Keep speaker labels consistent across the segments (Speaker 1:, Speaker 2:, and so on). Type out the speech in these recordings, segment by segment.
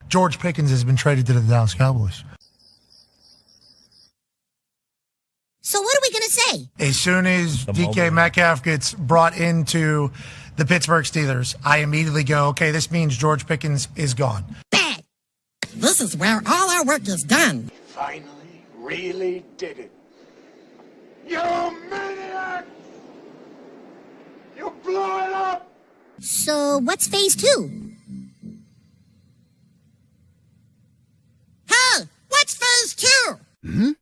Speaker 1: George Pickens has been traded to the Dallas Cowboys.
Speaker 2: So what are we going to say?
Speaker 1: As soon as DK Metcalf gets brought into the Pittsburgh Steelers, I immediately go, okay, this means George Pickens is gone.
Speaker 2: Bad. This is where all our work is done.
Speaker 3: Finally, really did it. You maniac! You blew it up!
Speaker 2: So what's phase 2? Hey, what's phase 2?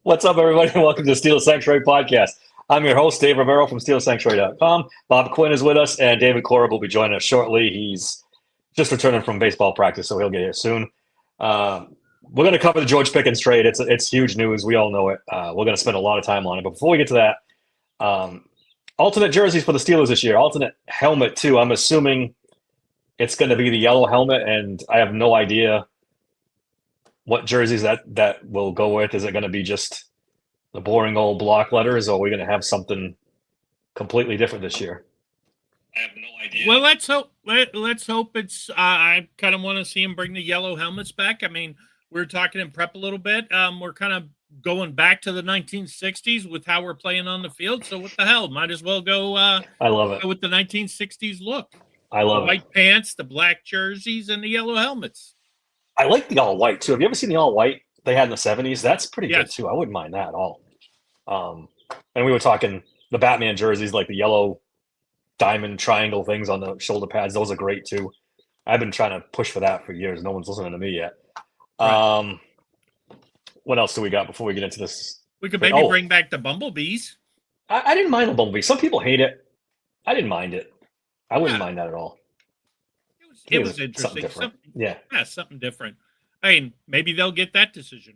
Speaker 4: What's up, everybody? Welcome to the Steel Sanctuary Podcast. I'm your host, Dave Rivero from SteelSanctuary.com. Bob Quinn is with us, and David Korb will be joining us shortly. He's just returning from baseball practice, so he'll get here soon. We're going to cover the George Pickens trade. It's huge news. We all know it. We're going to spend a lot of time on it. But before we get to that, alternate jerseys for the Steelers this year. Alternate helmet, too. I'm assuming it's going to be the yellow helmet, and I have no idea what jerseys that will go with. Is it going to be just the boring old block letters, or are we going to have something completely different this year?
Speaker 5: I have no idea.
Speaker 6: Well, let's hope. Let's hope it's. I kind of want to see him bring the yellow helmets back. I mean, we were talking in prep a little bit. We're kind of going back to the 1960s with how we're playing on the field. So what the hell? Might as well go.
Speaker 4: I love it.
Speaker 6: Go with the 1960s look.
Speaker 4: I love
Speaker 6: the white pants, the black jerseys, and the yellow helmets.
Speaker 4: I like the all white too. Have you ever seen the all white they had in the 70s? That's pretty good
Speaker 6: Yes.
Speaker 4: too. I wouldn't mind that at all. And we were talking the Batman jerseys, like the yellow diamond triangle things on the shoulder pads. Those are great too. I've been trying to push for that for years. No one's listening to me yet.
Speaker 6: Right.
Speaker 4: What else do we got before we get into this?
Speaker 6: We could maybe bring back the bumblebees.
Speaker 4: I didn't mind the bumblebee. Some people hate it. I didn't mind it. I wouldn't mind that at all.
Speaker 6: It was interesting.
Speaker 4: Yeah,
Speaker 6: something different. I mean, maybe they'll get that decision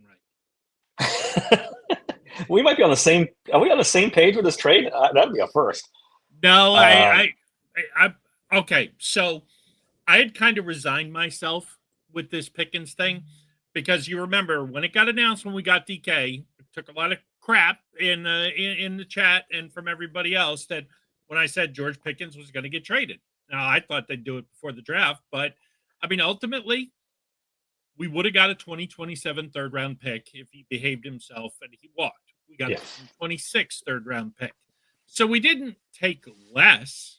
Speaker 6: right.
Speaker 4: We might be on the same. Are we on the same page with this trade? That'd be a first.
Speaker 6: No, okay. So I had kind of resigned myself with this Pickens thing because you remember when it got announced when we got DK, it took a lot of crap in the chat and from everybody else that when I said George Pickens was going to get traded. Now I thought they'd do it before the draft, but I mean ultimately we would have got a 2027 third round pick if he behaved himself and he walked. We got a 26 third round pick. So we didn't take less.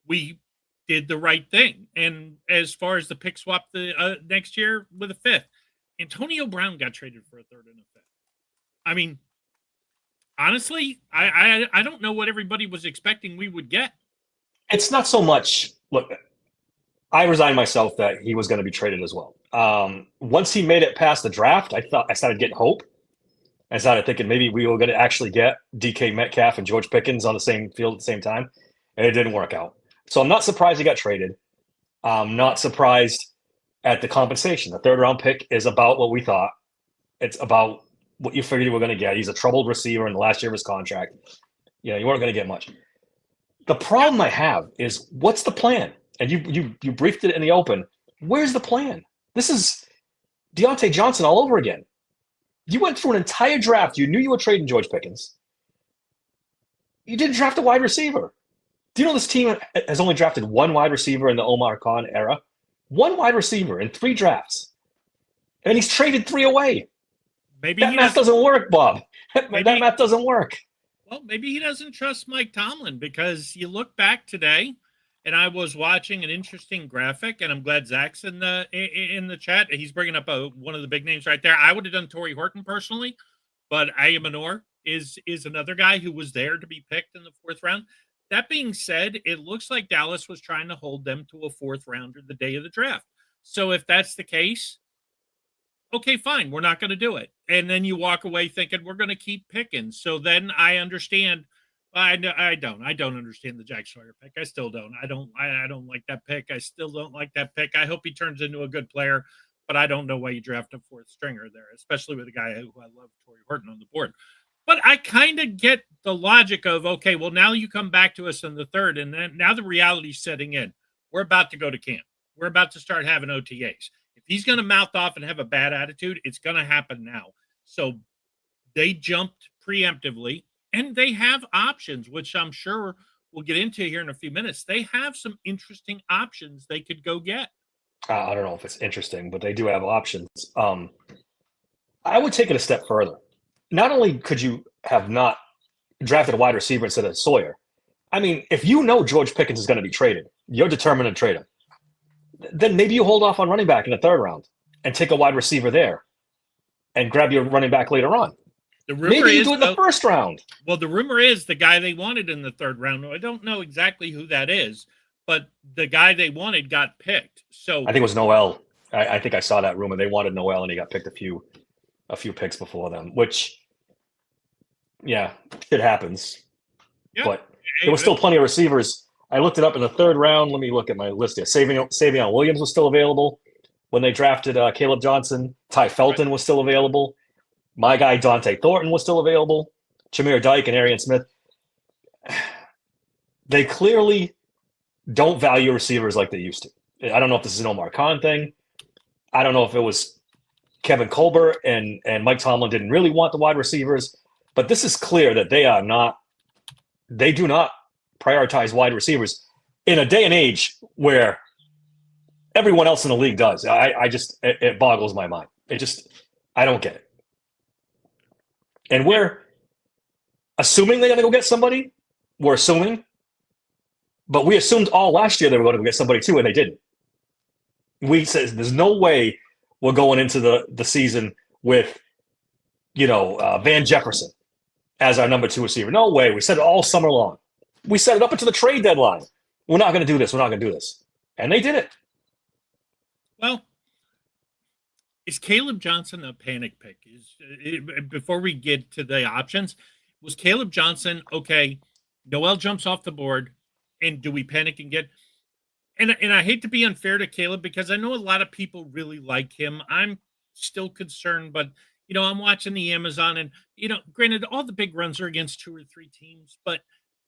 Speaker 6: We did the right thing. And as far as the pick swap the next year with a fifth, Antonio Brown got traded for a third and a fifth. I mean, honestly, I don't know what everybody was expecting we would get.
Speaker 4: It's not so much. Look, I resigned myself that he was going to be traded as well. Once he made it past the draft, I started getting hope. I started thinking maybe we were going to actually get DK Metcalf and George Pickens on the same field at the same time, and it didn't work out. So I'm not surprised he got traded. I'm not surprised at the compensation. The third round pick is about what we thought. It's about what you figured you were going to get. He's a troubled receiver in the last year of his contract. You weren't going to get much. The problem I have is what's the plan? And you briefed it in the open. Where's the plan? This is Deontay Johnson all over again. You went through an entire draft. You knew you were trading George Pickens. You didn't draft a wide receiver. Do you know this team has only drafted one wide receiver in the Omar Khan era? One wide receiver in 3 drafts. And he's traded 3 away.
Speaker 6: Maybe
Speaker 4: that math doesn't work, Bob. That math doesn't work.
Speaker 6: Well, maybe he doesn't trust Mike Tomlin because you look back today, and I was watching an interesting graphic, and I'm glad Zach's in the chat. He's bringing up one of the big names right there. I would have done Torrey Horton personally, but Ayamanor is another guy who was there to be picked in the 4th round. That being said, it looks like Dallas was trying to hold them to a 4th rounder the day of the draft. So if that's the case, okay, fine, we're not going to do it. And then you walk away thinking we're going to keep picking. So then I understand. I don't understand the Jack Sawyer pick. I still don't. I don't like that pick. I still don't like that pick. I hope he turns into a good player, but I don't know why you draft a 4th stringer there, especially with a guy who I love, Torrey Horton, on the board. But I kind of get the logic of, okay, well, now you come back to us in the 3rd, and then now the reality's setting in. We're about to go to camp. We're about to start having OTAs. If he's going to mouth off and have a bad attitude, it's going to happen now. So they jumped preemptively, and they have options, which I'm sure we'll get into here in a few minutes, they have some interesting options they could go get.
Speaker 4: I don't know if it's interesting, but they do have options. I would take it a step further. Not only could you have not drafted a wide receiver instead of Sawyer, I mean, if you know George Pickens is going to be traded, you're determined to trade him. Then maybe you hold off on running back in the third round and take a wide receiver there and grab your running back later on.
Speaker 6: The rumor
Speaker 4: Maybe you
Speaker 6: is,
Speaker 4: do it in the first round.
Speaker 6: Well, the rumor is the guy they wanted in the third round. I don't know exactly who that is, but the guy they wanted got picked. So
Speaker 4: I think it was Noel. I think I saw that rumor. They wanted Noel, and he got picked a few picks before them, which, yeah, shit happens.
Speaker 6: yeah,
Speaker 4: But there was still plenty of receivers. I looked it up in the third round. Let me look at my list here. Savion Williams was still available when they drafted Caleb Johnson. Ty Felton was still available. My guy Dante Thornton was still available. Jameer Dyke and Arian Smith. They clearly don't value receivers like they used to. I don't know if this is an Omar Khan thing. I don't know if it was Kevin Colbert and Mike Tomlin didn't really want the wide receivers, but this is clear that they do not prioritize wide receivers in a day and age where everyone else in the league does. It boggles my mind. I don't get it. And we're assuming they're going to go get somebody. We're assuming. But we assumed all last year they were going to go get somebody too, and they didn't. We said there's no way we're going into the season with, Van Jefferson as our number 2 receiver. No way. We said it all summer long. We set it up until the trade deadline. We're not going to do this. We're not going to do this. And they did it.
Speaker 6: Well, is Caleb Johnson a panic pick? Before we get to the options, was Caleb Johnson, okay, Noel jumps off the board, and do we panic and get – and I hate to be unfair to Caleb because I know a lot of people really like him. I'm still concerned, but, I'm watching the Amazon and, granted, all the big runs are against 2 or 3 teams, but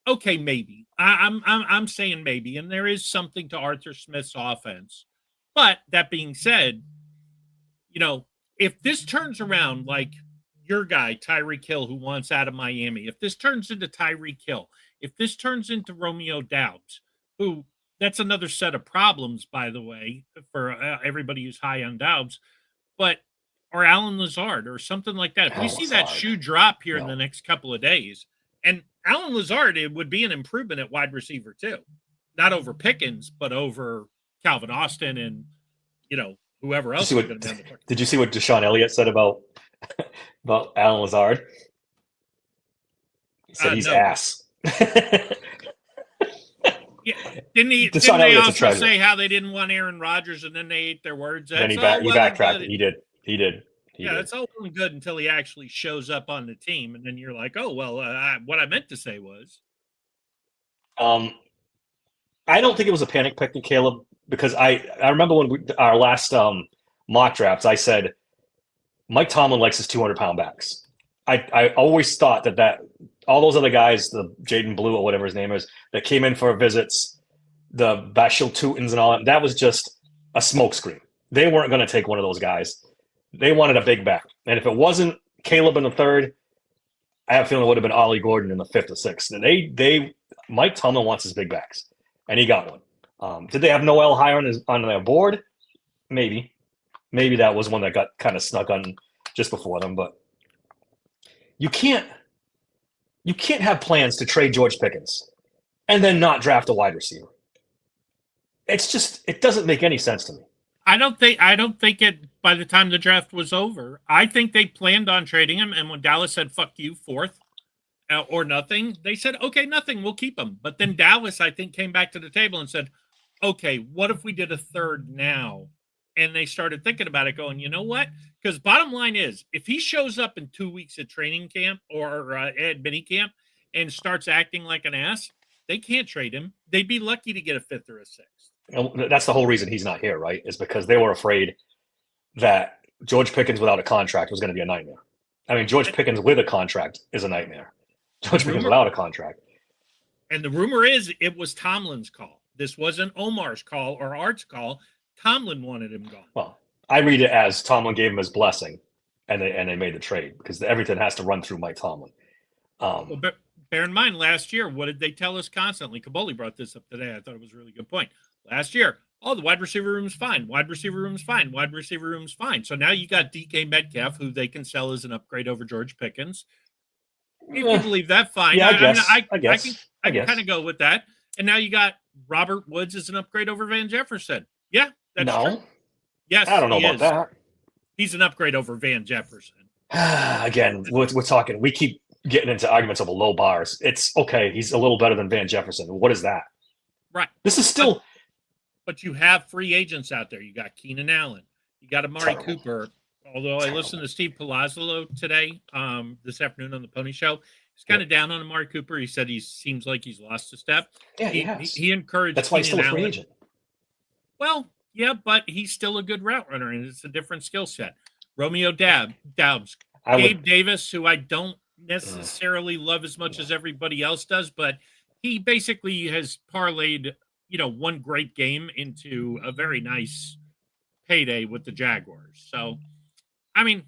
Speaker 6: okay, maybe. I'm saying maybe, and there is something to Arthur Smith's offense. But that being said, if this turns around like your guy, Tyreek Hill, who wants out of Miami, if this turns into Tyreek Hill, if this turns into Romeo Doubs, who that's another set of problems, by the way, for everybody who's high on Doubs, or Alan Lazard or something like that. If we see that shoe drop here in the next couple of days, and Alan Lazard, it would be an improvement at wide receiver too, not over Pickens, but over Calvin Austin and, whoever else.
Speaker 4: Did you see what Deshaun Elliott said about Alan Lazard? He said he's ass.
Speaker 6: Yeah. Didn't they also say how they didn't want Aaron Rodgers and then they ate their words?
Speaker 4: And he backtracked. He did.
Speaker 6: That's all well and good until he actually shows up on the team. And then you're like, oh, well, what I meant to say was.
Speaker 4: I don't think it was a panic pick to Caleb because I remember when our last mock drafts, I said Mike Tomlin likes his 200-pound backs. I always thought that all those other guys, the Jaden Blue or whatever his name is, that came in for visits, the Bashil Tutins and all that was just a smokescreen. They weren't going to take one of those guys. They wanted a big back. And if it wasn't Caleb in the third, I have a feeling it would have been Ollie Gordon in the 5th or 6th. And Mike Tomlin wants his big backs, and he got one. Did they have Noel higher on their board? Maybe that was one that got kind of snuck on just before them. But you can't have plans to trade George Pickens and then not draft a wide receiver. It doesn't make any sense to me.
Speaker 6: I don't think it by the time the draft was over. I think they planned on trading him, and when Dallas said "fuck you," 4th or nothing, they said, "Okay, nothing, we'll keep him." But then Dallas, I think, came back to the table and said, "Okay, what if we did a 3rd now?" And they started thinking about it, going, "You know what?" Because bottom line is, if he shows up in 2 weeks at training camp or at mini camp and starts acting like an ass, they can't trade him. They'd be lucky to get a 5th or a 6th.
Speaker 4: And that's the whole reason he's not here, right? Is because they were afraid that George Pickens without a contract was going to be a nightmare. I mean, George Pickens with a contract is a nightmare. George Pickens without a contract.
Speaker 6: And the rumor is it was Tomlin's call. This wasn't Omar's call or Art's call. Tomlin wanted him gone.
Speaker 4: Well, I read it as Tomlin gave him his blessing, and they made the trade because everything has to run through Mike Tomlin.
Speaker 6: bear in mind, last year, what did they tell us constantly? Kaboli brought this up today. I thought it was a really good point. Last year, the wide receiver room's fine. Wide receiver room's fine. Wide receiver room's fine. So now you got DK Metcalf, who they can sell as an upgrade over George Pickens. If you believe that, fine.
Speaker 4: Yeah,
Speaker 6: I can kind of go with that. And now you got Robert Woods as an upgrade over Van Jefferson. Yeah, that's true. Yes,
Speaker 4: I don't know about that.
Speaker 6: He's an upgrade over Van Jefferson.
Speaker 4: Again, we're talking. We keep getting into arguments over low bars. It's okay. He's a little better than Van Jefferson. What is that?
Speaker 6: Right.
Speaker 4: This is still.
Speaker 6: But you have free agents out there. You got Keenan Allen. You got Amari Cooper. Although I listened to Steve Palazzolo today, this afternoon on the Pony Show. He's kind of down on Amari Cooper. He said he seems like he's lost a step.
Speaker 4: Yeah, he has.
Speaker 6: He encouraged.
Speaker 4: That's why he's still a free agent.
Speaker 6: Well, yeah, but he's still a good route runner, and it's a different skill set. Romeo Doubs, Gabe Davis, who I don't necessarily love as much as everybody else does, but he basically has parlayed, one great game into a very nice payday with the Jaguars. So, I mean,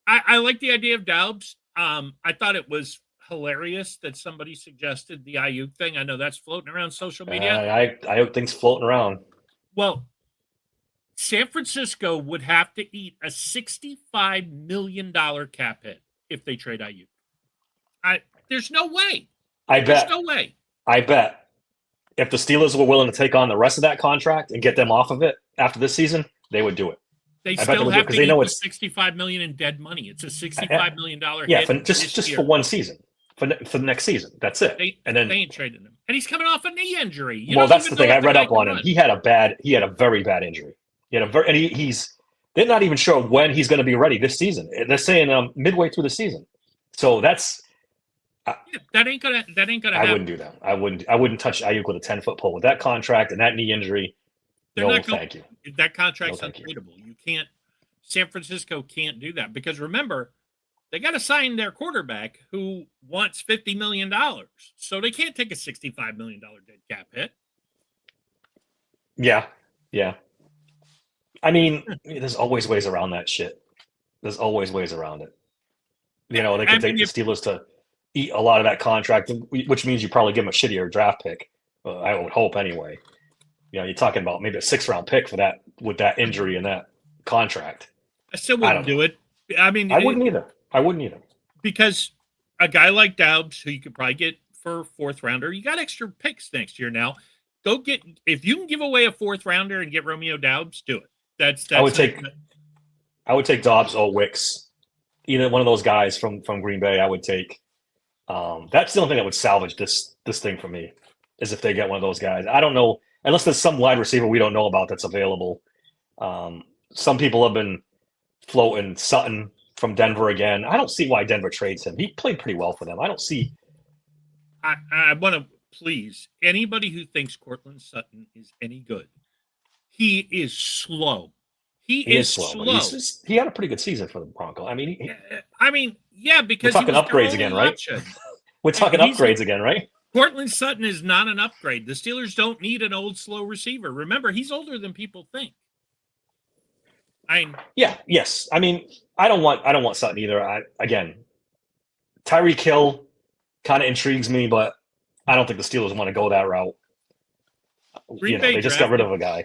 Speaker 6: I like the idea of Doubs. I thought it was hilarious that somebody suggested the Ayuk thing. I know that's floating around social media.
Speaker 4: Ayuk thing's floating around.
Speaker 6: Well, San Francisco would have to eat a $65 million cap hit if they trade Ayuk. There's no way. There's no way.
Speaker 4: I bet if the Steelers were willing to take on the rest of that contract and get them off of it after this season, they would do it.
Speaker 6: They still have to eat the $65 million in dead money. It's a $65 million hit.
Speaker 4: Yeah, just for one season. For the next season. That's it.
Speaker 6: They ain't trading him. And he's coming off a knee injury.
Speaker 4: That's the thing. I read up on him. He had a very bad injury. They're not even sure when he's going to be ready this season. They're saying midway through the season. So that's
Speaker 6: that ain't gonna happen.
Speaker 4: I wouldn't do that. I wouldn't touch Ayuk with a 10-foot pole with that contract and that knee injury. Thank you.
Speaker 6: That contract's untradeable. You can't. San Francisco can't do that because remember, they got to sign their quarterback who wants $50 million. So they can't take a $65 million dead cap hit.
Speaker 4: Yeah. I mean, there's always ways around that shit. There's always ways around it. They can take the Steelers to eat a lot of that contract, which means you probably give them a shittier draft pick. I would hope anyway. You're talking about maybe a 6th-round pick for that with that injury and that contract.
Speaker 6: I still wouldn't do it. I mean,
Speaker 4: I wouldn't either. Because
Speaker 6: a guy like Doubs, who you could probably get for a 4th-rounder, you got extra picks next year now. If you can give away a 4th-rounder and get Romeo Doubs, do it. That's
Speaker 4: I would take Dobbs or Wicks, either one of those guys from Green Bay. I would take. That's the only thing that would salvage this thing for me is if they get one of those guys. I don't know unless there's some wide receiver we don't know about that's available. Some people have been floating Sutton from Denver again. I don't see why Denver trades him. He played pretty well for them. I don't see.
Speaker 6: I want to please anybody who thinks Cortland Sutton is any good. He is slow. He is slow.
Speaker 4: He had a pretty good season for the Broncos. I mean,
Speaker 6: because
Speaker 4: we're talking upgrades again, right? We're talking upgrades again, right?
Speaker 6: Cortland Sutton is not an upgrade. The Steelers don't need an old, slow receiver. Remember, he's older than people think.
Speaker 4: Yes. I mean, I don't want Sutton either. Tyreek Hill kind of intrigues me, but I don't think the Steelers want to go that route. They just got rid of a guy.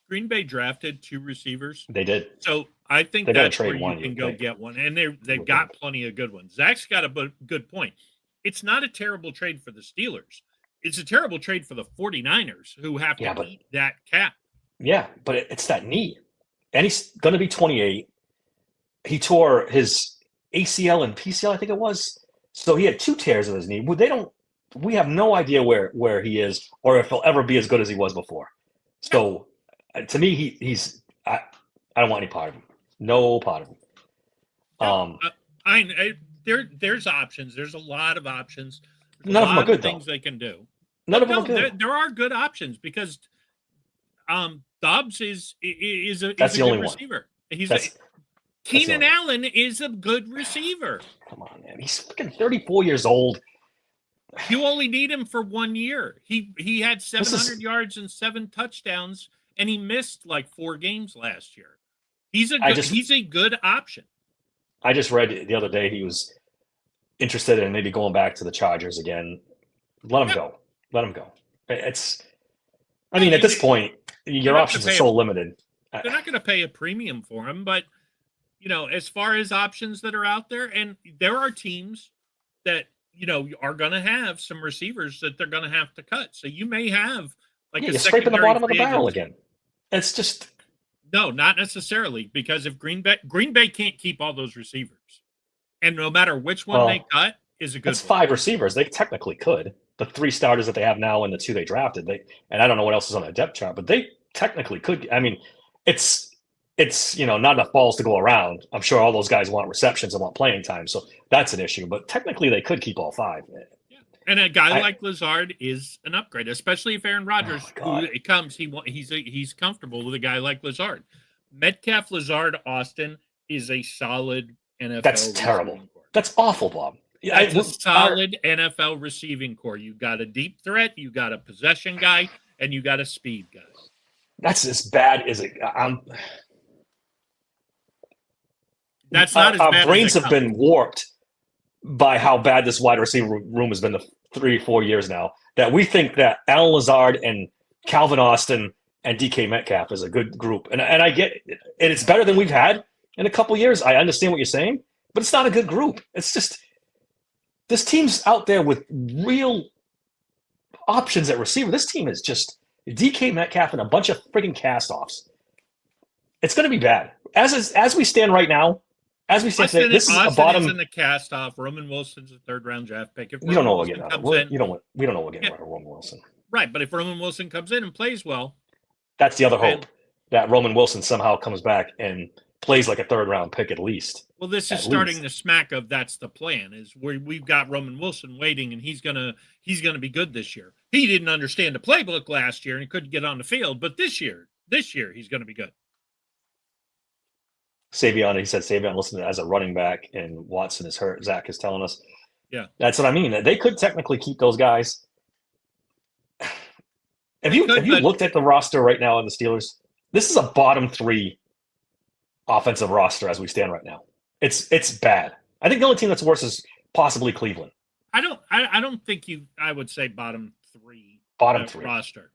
Speaker 6: Green Bay drafted 2 receivers.
Speaker 4: They did.
Speaker 6: So I think that's where you can go get one. And they've got plenty of good ones. Zach's got a good point. It's not a terrible trade for the Steelers. It's a terrible trade for the 49ers who have to eat that cap.
Speaker 4: Yeah, but it's that knee. And he's going to be 28. He tore his ACL and PCL, I think it was. So he had 2 tears in his knee. We have no idea where he is or if he'll ever be as good as he was before. So to me, I don't want any part of him. No part of him.
Speaker 6: There's options. There's a lot of options.
Speaker 4: None of them are good,
Speaker 6: things they can do.
Speaker 4: None of them are good.
Speaker 6: There are good options because Dobbs is a
Speaker 4: That's the
Speaker 6: good
Speaker 4: only
Speaker 6: receiver.
Speaker 4: One.
Speaker 6: Keenan Allen is a good receiver.
Speaker 4: Come on, man. He's fucking 34 years old.
Speaker 6: You only need him for 1 year. He had 700 yards and 7 touchdowns, and he missed like 4 games last year. He's a good option.
Speaker 4: I just read the other day he was interested in maybe going back to the Chargers again, let him go. Let him go. I mean, at this point, your options are so limited.
Speaker 6: They're not going to pay a premium for him, but as far as options that are out there, and there are teams that are going to have some receivers that they're going to have to cut. So you may have
Speaker 4: you're scraping the bottom of the barrel again. It's just
Speaker 6: no, not necessarily, because if Green Bay can't keep all those receivers, and no matter which one they cut is a good.
Speaker 4: That's 5 receivers. They technically could. The 3 starters that they have now and the 2 they drafted. And I don't know what else is on that depth chart, but they technically could. I mean, it's not enough balls to go around. I'm sure all those guys want receptions and want playing time, so that's an issue. But technically, they could keep all 5.
Speaker 6: Yeah. And a guy like Lazard is an upgrade, especially if Aaron Rodgers comes. He's comfortable with a guy like Lazard. Metcalf, Lazard, Austin is a solid NFL.
Speaker 4: That's terrible. That's awful, Bob.
Speaker 6: That's a solid NFL receiving core. You got a deep threat, you got a possession guy, and you got a speed guy.
Speaker 4: That's as bad as it.
Speaker 6: That's not as bad.
Speaker 4: Our brains have been warped by how bad this wide receiver room has been the 3-4 years now, that we think that Alan Lazard and Calvin Austin and DK Metcalf is a good group. And I get it. And it's better than we've had in a couple years. I understand what you're saying, but it's not a good group. It's just this team's out there with real options at receiver. This team is just DK Metcalf and a bunch of freaking cast-offs. It's going to be bad. As we stand right now, today, this is a bottom.
Speaker 6: In the cast-off. Roman Wilson's a 3rd-round draft pick. If
Speaker 4: you don't know what we're getting out of we don't know what we're getting out of Roman Wilson.
Speaker 6: Right, but if Roman Wilson comes in and plays well,
Speaker 4: that's the other hope, that Roman Wilson somehow comes back and plays like a 3rd-round pick at least.
Speaker 6: Well, this is starting to smack of that's the plan. Is we've got Roman Wilson waiting, and he's gonna be good this year. He didn't understand the playbook last year and he couldn't get on the field, but this year he's going to be good.
Speaker 4: Savion, he said Savion listed as a running back, and Watson is hurt. Zach is telling us.
Speaker 6: Yeah,
Speaker 4: that's what I mean. They could technically keep those guys. Have you looked at the roster right now on the Steelers? This is a bottom 3 offensive roster as we stand right now. It's bad. I think the only team that's worse is possibly Cleveland.
Speaker 6: I don't think I would say bottom 3.
Speaker 4: Bottom 3
Speaker 6: roster.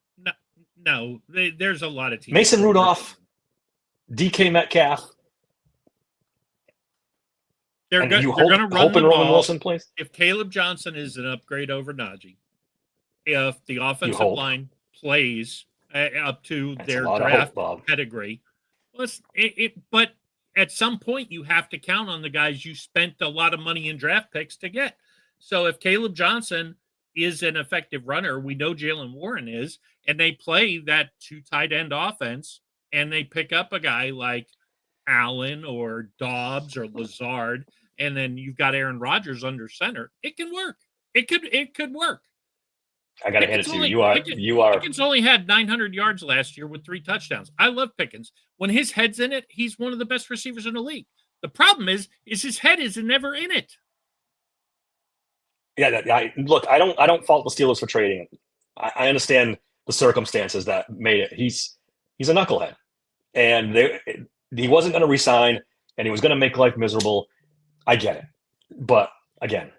Speaker 6: No, there's a lot of teams.
Speaker 4: Mason Rudolph, DK Metcalf.
Speaker 6: They're going to run the
Speaker 4: Roman
Speaker 6: ball.
Speaker 4: Wilson plays.
Speaker 6: If Caleb Johnson is an upgrade over Najee, if the offensive line plays up to their draft pedigree, but at some point you have to count on the guys you spent a lot of money in draft picks to get. So if Caleb Johnson is an effective runner, we know Jalen Warren is, and they play that 2 tight end offense, and they pick up a guy like Allen or Dobbs or Lazard, and then you've got Aaron Rodgers under center, it can work. It could work.
Speaker 4: I got to hand it to you. You are.
Speaker 6: Pickens only had 900 yards last year with 3 touchdowns. I love Pickens. When his head's in it, he's one of the best receivers in the league. The problem is his head is never in it.
Speaker 4: Yeah, look, I don't fault the Steelers for trading him. I understand the circumstances that made it. He's a knucklehead, and he wasn't going to resign, and he was going to make life miserable. I get it, but again,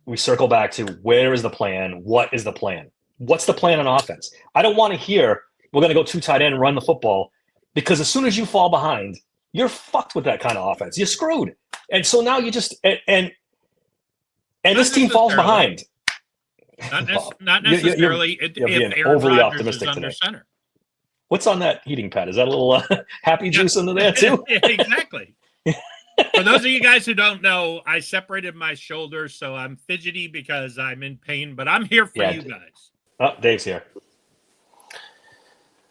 Speaker 4: we circle back to where is the plan? What is the plan? What's the plan on offense? I don't want to hear we're going to go 2 tight end and run the football, because as soon as you fall behind, you're fucked with that kind of offense. You're screwed, and so now you just and this team falls behind.
Speaker 6: Not necessarily.
Speaker 4: You're
Speaker 6: if
Speaker 4: being
Speaker 6: Aaron
Speaker 4: overly
Speaker 6: Rodgers
Speaker 4: optimistic
Speaker 6: is under
Speaker 4: today.
Speaker 6: center.
Speaker 4: What's on that heating pad? Is that a little happy juice under there too?
Speaker 6: Yeah, exactly. For those of you guys who don't know, I separated my shoulder, so I'm fidgety because I'm in pain, but I'm here for you guys.
Speaker 4: Oh, Dave's here.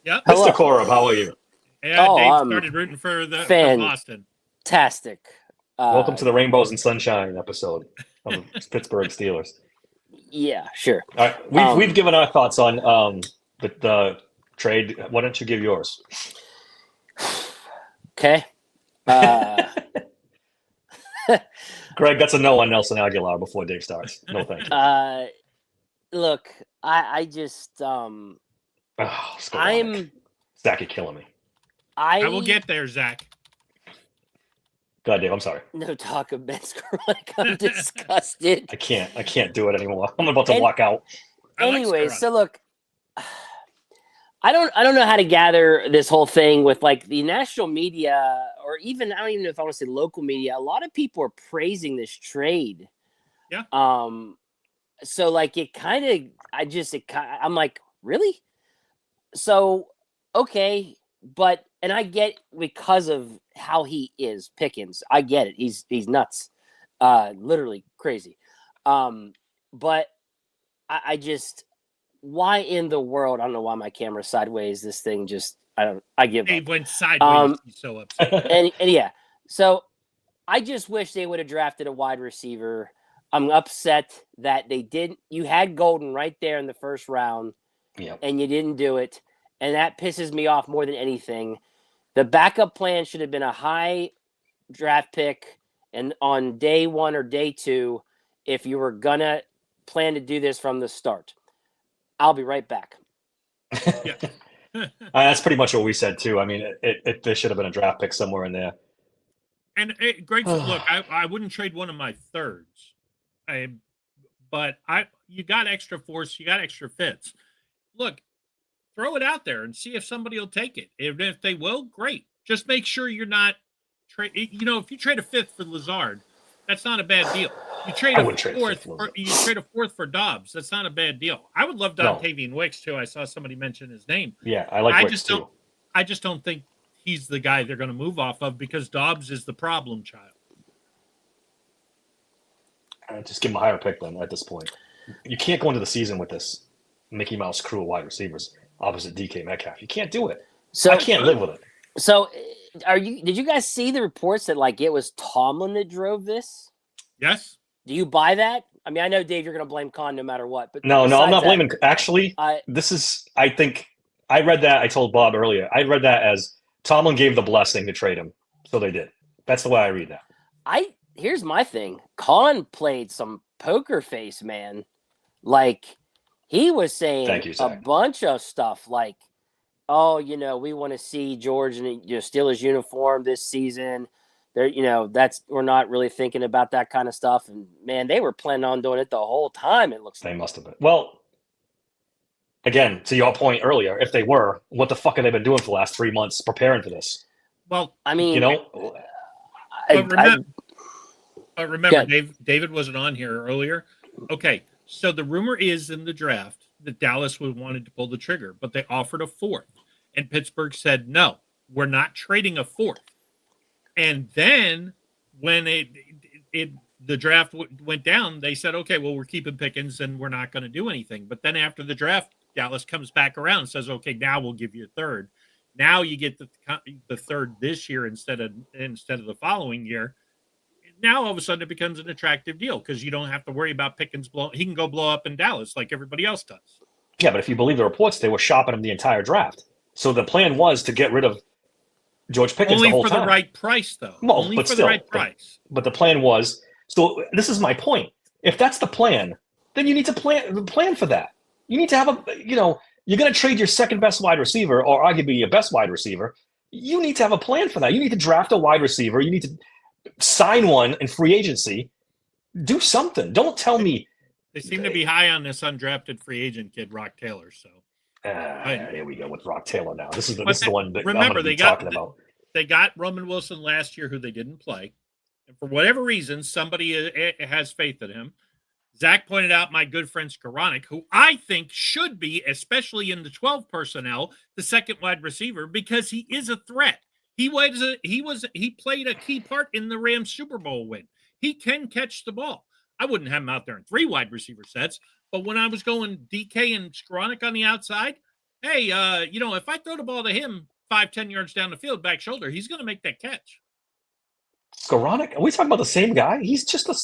Speaker 6: Yep.
Speaker 4: Mr. Korob, how are you?
Speaker 6: Yeah, Dave started rooting for Boston.
Speaker 7: Fantastic.
Speaker 4: Welcome to the Rainbows and Sunshine episode of Pittsburgh Steelers.
Speaker 7: Yeah, sure.
Speaker 4: All right, we've given our thoughts on the trade. Why don't you give yours?
Speaker 7: Okay.
Speaker 4: Greg, that's a no on Nelson Aguilar before Dave starts. No thank you.
Speaker 7: Look, I just I'm
Speaker 4: Zach, you're killing me.
Speaker 6: I will get there, Zach.
Speaker 4: God, Dave, I'm sorry.
Speaker 7: No talk of Ben Skowronek. I'm disgusted.
Speaker 4: I can't do it anymore. I'm about to walk out.
Speaker 7: Anyways, so look, I don't know how to gather this whole thing with like the national media, or even I don't even know if I want to say local media. A lot of people are praising this trade.
Speaker 6: Yeah.
Speaker 7: So like it kind of, I'm like, really? So okay, but and I get because of how he is Pickens. I get it. He's nuts, literally crazy. But I just. Why in the world? I don't know why my camera's sideways. This thing just, I give
Speaker 6: Dave
Speaker 7: up.
Speaker 6: went sideways. He's so upset.
Speaker 7: And yeah, so I just wish they would have drafted a wide receiver. I'm upset that they didn't. You had Golden right there in the first round, and you didn't do it. And that pisses me off more than anything. The backup plan should have been a high draft pick, and on day 1 or day 2, if you were gonna plan to do this from the start. I'll be right back.
Speaker 4: That's pretty much what we said too. I mean, there should have been a draft pick somewhere in there.
Speaker 6: And great. Look, I wouldn't trade one of my thirds, but you got extra force, you got extra fits. Look, throw it out there and see if somebody will take it. If they will, great. Just make sure you're not trade. You know, if you trade a fifth for Lazard, that's not a bad deal. You trade a fourth for Dobbs. That's not a bad deal. I would love Dontavian Wicks too. I saw somebody mention his name.
Speaker 4: Yeah, I like Wicks too.
Speaker 6: I just don't think he's the guy they're going to move off of because Dobbs is the problem child.
Speaker 4: Just give him a higher pick then at this point. You can't go into the season with this Mickey Mouse crew of wide receivers opposite DK Metcalf. You can't do it. So I can't live with it.
Speaker 7: So did you guys see the reports that like it was Tomlin that drove this?
Speaker 6: Yes.
Speaker 7: Do you buy that? I mean, I know, Dave, you're going to blame Khan no matter what. But
Speaker 4: no, I'm not blaming. Actually, I think I read that. I told Bob earlier. I read that as Tomlin gave the blessing to trade him, so they did. That's the way I read that.
Speaker 7: Here's my thing. Khan played some poker face, man. Like he was saying a bunch of stuff, like, "Oh, we want to see George and steal his uniform this season." There, we're not really thinking about that kind of stuff. And man, they were planning on doing it the whole time. It looks like
Speaker 4: they must have been. Well, again, to your point earlier, if they were, what the fuck have they been doing for the last 3 months preparing for this?
Speaker 6: Well,
Speaker 7: I mean,
Speaker 6: remember, David wasn't on here earlier. Okay, so the rumor is in the draft that Dallas wanted to pull the trigger, but they offered a fourth, and Pittsburgh said no, we're not trading a fourth. And then when the draft went down, they said, okay, well, we're keeping Pickens and we're not going to do anything. But then after the draft, Dallas comes back around and says, okay, now we'll give you a third. Now you get the third this year instead of the following year. Now all of a sudden it becomes an attractive deal because you don't have to worry about Pickens he can go blow up in Dallas like everybody else does.
Speaker 4: Yeah, but if you believe the reports, they were shopping him the entire draft. So the plan was to get rid of George Pickens
Speaker 6: only
Speaker 4: the whole
Speaker 6: for
Speaker 4: time.
Speaker 6: The right price, though.
Speaker 4: Well,
Speaker 6: only
Speaker 4: but
Speaker 6: for
Speaker 4: still,
Speaker 6: the right price.
Speaker 4: But the plan was. So this is my point. If that's the plan, then you need to plan for that. You need to have you're going to trade your second best wide receiver, or arguably your best wide receiver. You need to have a plan for that. You need to draft a wide receiver. You need to sign one in free agency. Do something. Don't tell me.
Speaker 6: They seem to be high on this undrafted free agent kid, Rock Taylor. So.
Speaker 4: Here we go with Rock Taylor now. This is the one that
Speaker 6: remember,
Speaker 4: I'm talking about.
Speaker 6: They got Roman Wilson last year, who they didn't play. And for whatever reason, somebody has faith in him. Zach pointed out my good friend Skowronek, who I think should be, especially in the 12 personnel, the second wide receiver, because he is a threat. He played a key part in the Rams Super Bowl win. He can catch the ball. I wouldn't have him out there in 3 wide receiver sets. But when I was going DK and Skowronek on the outside, hey, if I throw the ball to him 5-10 yards down the field, back shoulder, he's going to make that catch.
Speaker 4: Skowronek? Are we talking about the same guy? He's just a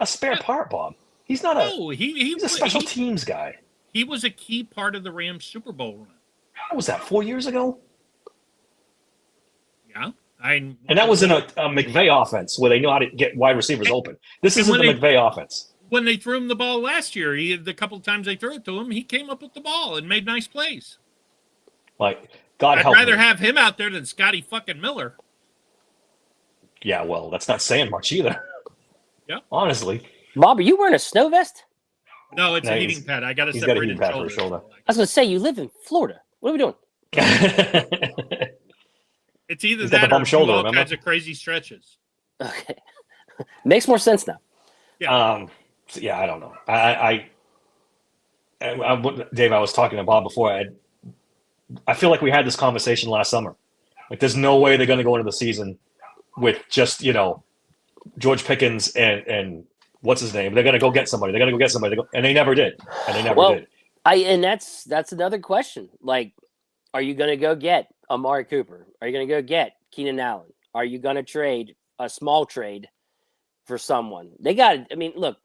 Speaker 4: spare part, Bob. He's not he's a special teams guy.
Speaker 6: He was a key part of the Rams Super Bowl run.
Speaker 4: How was that? 4 years ago?
Speaker 6: Yeah.
Speaker 4: And that was in a McVay offense where they know how to get wide receivers open. This isn't the McVay offense.
Speaker 6: When they threw him the ball last year, the couple of times they threw it to him, he came up with the ball and made nice plays.
Speaker 4: Like, God help me.
Speaker 6: I'd rather have him out there than Scotty fucking Miller.
Speaker 4: Yeah, well, that's not saying much either.
Speaker 6: Yeah.
Speaker 4: Honestly.
Speaker 7: Bob, are you wearing a snow vest?
Speaker 6: No, it's
Speaker 4: No,
Speaker 6: a heating pad. I got a
Speaker 4: he's got a
Speaker 6: separated
Speaker 4: heating pad for his shoulder.
Speaker 7: I was going to say, you live in Florida. What are we doing?
Speaker 6: It's either
Speaker 4: He's got the
Speaker 6: that
Speaker 4: bum
Speaker 6: or
Speaker 4: shoulder,
Speaker 6: all
Speaker 4: remember?
Speaker 6: kinds of crazy stretches.
Speaker 7: Okay. Makes more sense now.
Speaker 6: Yeah.
Speaker 4: So, yeah, I don't know. Dave, I was talking to Bob before. I feel like we had this conversation last summer. Like, there's no way they're going to go into the season with just, George Pickens and what's his name. They're going to go get somebody. They're going to go get somebody. And they never did. Did.
Speaker 7: And that's another question. Like, are you going to go get Amari Cooper? Are you going to go get Keenan Allen? Are you going to trade a small trade for someone? They got. I mean, look.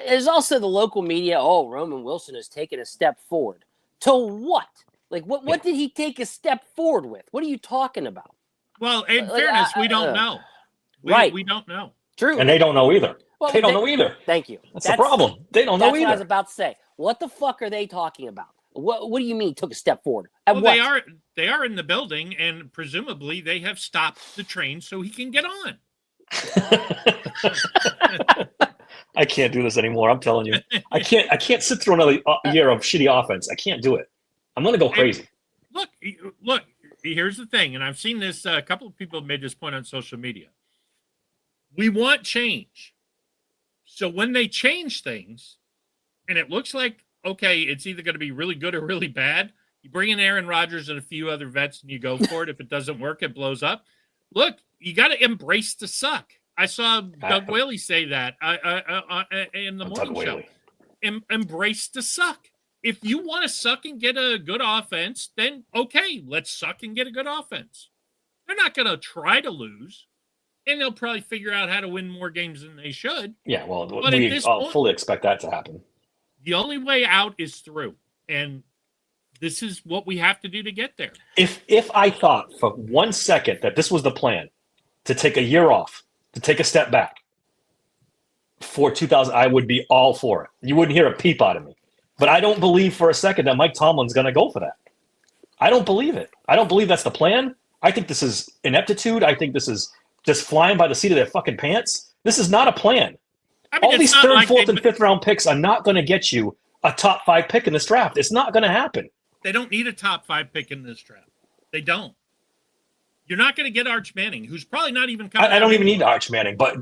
Speaker 7: There's also the local media. Oh, Roman Wilson has taken a step forward. To what? Like, what did he take a step forward with? What are you talking about?
Speaker 6: Well, in fairness, we don't know. We don't know.
Speaker 7: True.
Speaker 4: And they don't know either.
Speaker 7: Well,
Speaker 4: they don't know either.
Speaker 7: Thank you.
Speaker 4: That's the problem. They don't know either.
Speaker 7: That's what I was about to say. What the fuck are they talking about? What do you mean took a step forward?
Speaker 6: Well, they are in the building, and presumably they have stopped the train so he can get on.
Speaker 4: I can't do this anymore. I'm telling you, I can't sit through another year of shitty offense. I can't do it. I'm gonna go crazy.
Speaker 6: Look. Here's the thing, and I've seen this. A couple of people have made this point on social media. We want change, so when they change things, and it looks like okay, it's either going to be really good or really bad. You bring in Aaron Rodgers and a few other vets, and you go for it. If it doesn't work, it blows up. Look, you got to embrace the suck. I saw Doug Whaley say that in the morning show. Embrace the suck. If you want to suck and get a good offense, then okay, let's suck and get a good offense. They're not going to try to lose, and they'll probably figure out how to win more games than they should.
Speaker 4: Yeah, well,
Speaker 6: but
Speaker 4: we fully expect that to happen.
Speaker 6: The only way out is through, and this is what we have to do to get there.
Speaker 4: If I thought for 1 second that this was the plan, to take a year off, to take a step back for 2000, I would be all for it. You wouldn't hear a peep out of me. But I don't believe for a second that Mike Tomlin's going to go for that. I don't believe it. I don't believe that's the plan. I think this is ineptitude. I think this is just flying by the seat of their fucking pants. This is not a plan.
Speaker 6: I mean,
Speaker 4: all these third, fourth, and fifth round picks are not going to get you a top 5 pick in this draft. It's not going to happen.
Speaker 6: They don't need a top 5 pick in this draft. They don't. You're not going to get Arch Manning, who's probably not even coming.
Speaker 4: I don't even need Arch Manning, but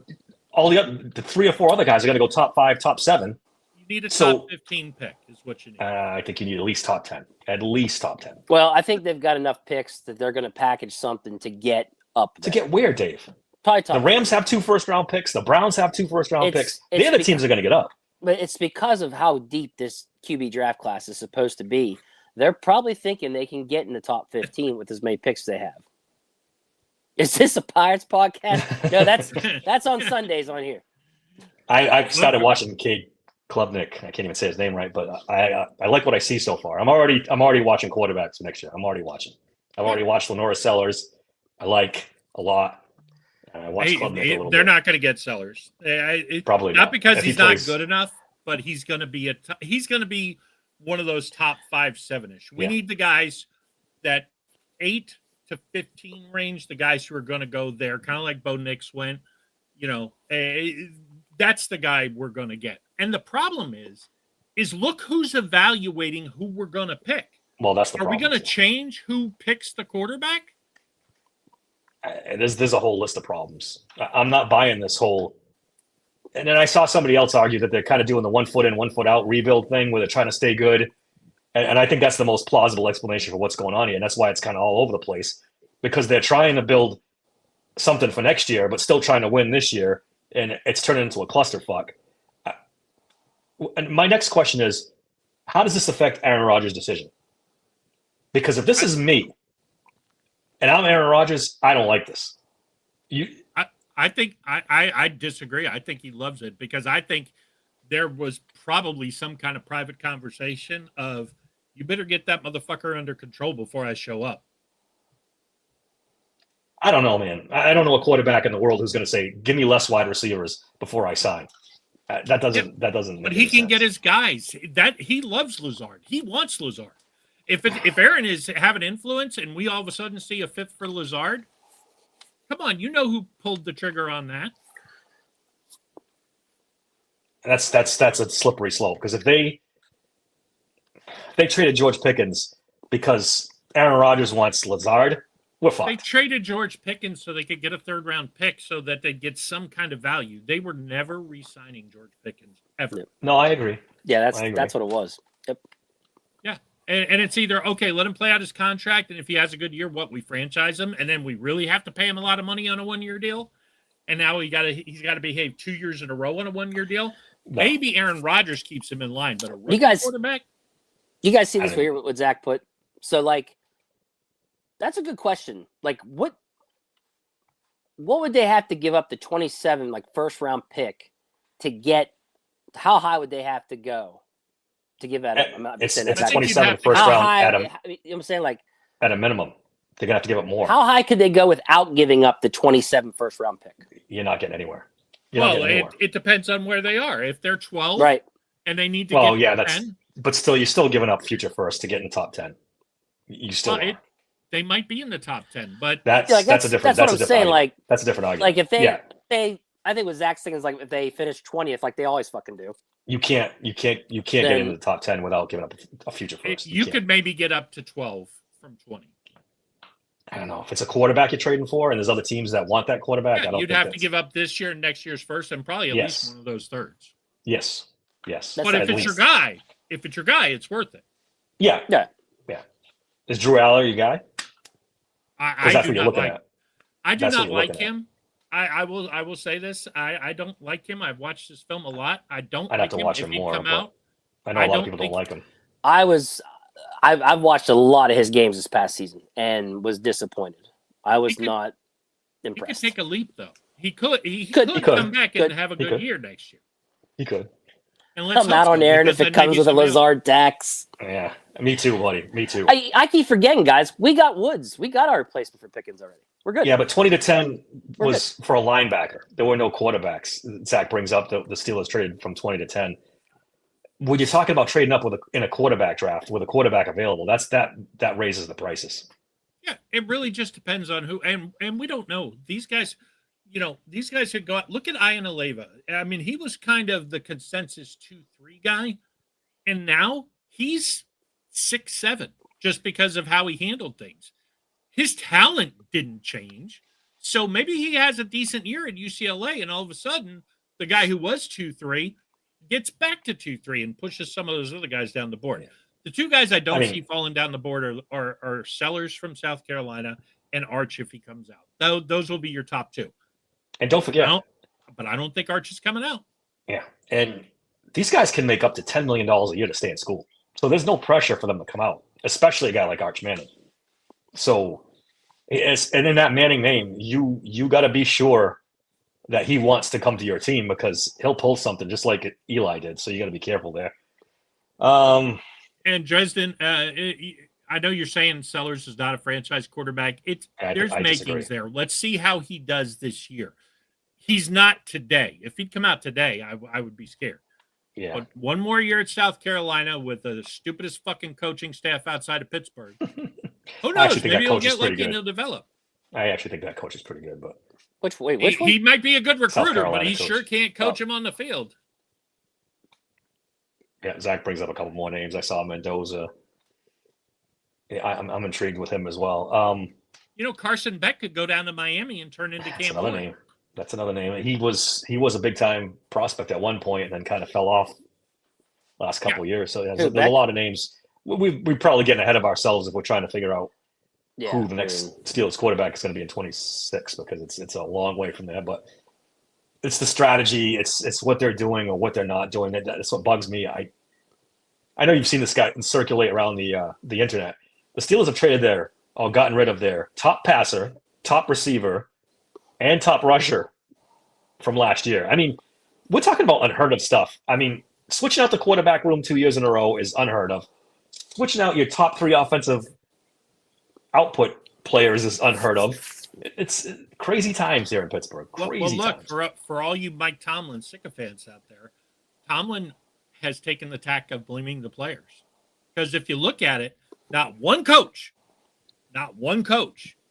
Speaker 4: all the 3 or 4 other guys are going to go top 5, top 7.
Speaker 6: You need a top 15 pick is what you need.
Speaker 4: I think you need at least top 10. At least top 10.
Speaker 7: Well, I think they've got enough picks that they're going to package something to get up there.
Speaker 4: To get where, Dave?
Speaker 7: The
Speaker 4: Rams have 2 first-round picks. The Browns have 2 first-round picks. The other teams are going to get up.
Speaker 7: But it's because of how deep this QB draft class is supposed to be. They're probably thinking they can get in the top 15 with as many picks they have. Is this a Pirates podcast? No, that's on Sundays on here.
Speaker 4: I started watching Cade Klubnik. I can't even say his name right, but I like what I see so far. I'm already watching quarterbacks for next year. I'm already watching. I've already watched Lenora Sellers. I like a lot. I watched Klubnik a little
Speaker 6: They're
Speaker 4: bit.
Speaker 6: not going to get Sellers.
Speaker 4: Probably
Speaker 6: not because he's not
Speaker 4: plays.
Speaker 6: good enough, but he's going to be one of those top 5, 7-ish. We need the guys that 8 to 15 range, the guys who are going to go there, kind of like Bo Nix went. That's the guy we're going to get. And the problem is look who's evaluating who we're going to pick.
Speaker 4: Well, that's the
Speaker 6: problem. Are we going to
Speaker 4: too.
Speaker 6: change who picks the quarterback?
Speaker 4: There's a whole list of problems. I'm not buying this whole. And then I saw somebody else argue that they're kind of doing the 1 foot in, 1 foot out rebuild thing where they're trying to stay good. And I think that's the most plausible explanation for what's going on here. And that's why it's kind of all over the place, because they're trying to build something for next year, but still trying to win this year. And it's turning into a clusterfuck. And my next question is, how does this affect Aaron Rodgers' decision? Because if this is me and I'm Aaron Rodgers, I don't like this.
Speaker 6: I think I disagree. I think he loves it because I think there was probably some kind of private conversation of, you better get that motherfucker under control before I show up.
Speaker 4: I don't know, man. I don't know a quarterback in the world who's going to say, give me less wide receivers before I sign. That doesn't.
Speaker 6: But he can get his guys. That he loves Lazard. He wants Lazard. If Aaron is having influence and we all of a sudden see a 5th for Lazard, Come on, you know who pulled the trigger on that?
Speaker 4: That's a slippery slope because if they traded George Pickens because Aaron Rodgers wants Lazard, we're fucked.
Speaker 6: They traded George Pickens so they could get a third-round pick so that they'd get some kind of value. They were never re-signing George Pickens ever.
Speaker 4: No, I agree.
Speaker 7: Yeah, that's what it was. Yep.
Speaker 6: Yeah, and it's either okay, let him play out his contract, and if he has a good year, we franchise him, and then we really have to pay him a lot of money on a 1-year deal, and now he's got to behave 2 years in a row on a 1-year deal. No. Maybe Aaron Rodgers keeps him in line, but a rookie quarterback.
Speaker 7: You guys see this here what Zach put? So that's a good question. What would they have to give up the 27 first round pick to get? How high would they have to go to give that up? I'm not saying
Speaker 4: it's 27 first round.
Speaker 7: I'm saying
Speaker 4: at a minimum, they're gonna have to give up more.
Speaker 7: How high could they go without giving up the 27 first round pick?
Speaker 4: You're not getting anywhere.
Speaker 6: It depends on where they are. If they're 12,
Speaker 7: right,
Speaker 6: and they need to get 10,
Speaker 4: but still, you're still giving up future first to get in the top 10. You still
Speaker 6: they might be in the top 10, but
Speaker 4: that's a different.
Speaker 7: That's what I'm saying.
Speaker 4: Argument. That's a different argument.
Speaker 7: If they, I think what Zach's thinking is if they finish 20th, like they always fucking do.
Speaker 4: You can't get into the top 10 without giving up a future first.
Speaker 6: You could maybe get up to 12 from 20.
Speaker 4: I don't know if it's a quarterback you're trading for, and there's other teams that want that quarterback.
Speaker 6: Yeah, you'd have to give up this year and next year's first, and probably at least one of those thirds.
Speaker 4: Yes.
Speaker 6: But if it's your guy, it's worth it.
Speaker 4: Yeah. Is Drew Aller your guy?
Speaker 6: I do not like him. I will say this. I don't like him. I've watched this film a lot. I'd have to watch him more. I know
Speaker 4: a lot of people don't like him.
Speaker 7: I've watched a lot of his games this past season and was disappointed. I was not impressed.
Speaker 6: He could take a leap though. He could come back and have a good year next year.
Speaker 4: He could.
Speaker 7: And come out on Aaron if it comes with a Lazard tax.
Speaker 4: Yeah, me too, buddy. Me too.
Speaker 7: I keep forgetting, guys. We got Woods. We got our replacement for Pickens already. We're good.
Speaker 4: Yeah, but 20-10 was for a linebacker. There were no quarterbacks. Zach brings up the Steelers traded from 20-10. When you're talking about trading up in a quarterback draft with a quarterback available, that raises the prices.
Speaker 6: Yeah, it really just depends on who, and we don't know. These guys had got, look at Ian Aleva. I mean, he was kind of the consensus 2-3 guy, and now he's 6'7" just because of how he handled things. His talent didn't change. So maybe he has a decent year at UCLA, and all of a sudden, the guy who was 2-3 gets back to 2-3 and pushes some of those other guys down the board. Yeah. The two guys I don't see falling down the board are Sellers from South Carolina and Arch if he comes out. Those will be your top two.
Speaker 4: And don't forget.
Speaker 6: But I don't think Arch is coming out.
Speaker 4: Yeah. And these guys can make up to $10 million a year to stay in school. So there's no pressure for them to come out, especially a guy like Arch Manning. So, and in that Manning name, you got to be sure that he wants to come to your team because he'll pull something just like Eli did. So you got to be careful there.
Speaker 6: And Dresden, I know you're saying Sellers is not a franchise quarterback. There's makings there. Let's see how he does this year. He's not today. If he'd come out today, I would be scared.
Speaker 4: Yeah.
Speaker 6: But one more year at South Carolina with the stupidest fucking coaching staff outside of Pittsburgh. Who knows? Maybe he'll get lucky and he'll develop.
Speaker 4: I actually think that coach is pretty good, but
Speaker 7: which one?
Speaker 6: He might be a good recruiter, but he sure can't coach him on the field.
Speaker 4: Yeah, Zach brings up a couple more names. I saw Mendoza. Yeah, I'm intrigued with him as well.
Speaker 6: Carson Beck could go down to Miami and turn into Cam Boyd.
Speaker 4: That's another name. He was a big time prospect at one point and then kind of fell off last couple of years. So there's a lot of names. We're probably getting ahead of ourselves if we're trying to figure out who the next Steelers quarterback is going to be in 26 because it's a long way from there. But it's the strategy. It's what they're doing or what they're not doing. That's what bugs me. I know you've seen this guy circulate around the internet. The Steelers have gotten rid of their top passer, top receiver, and top rusher from last year. I mean, we're talking about unheard of stuff. I mean, switching out the quarterback room 2 years in a row is unheard of. Switching out your top 3 offensive output players is unheard of. It's crazy times here in Pittsburgh. Crazy times.
Speaker 6: For all you Mike Tomlin sycophants out there, Tomlin has taken the tack of blaming the players. Because if you look at it, not one coach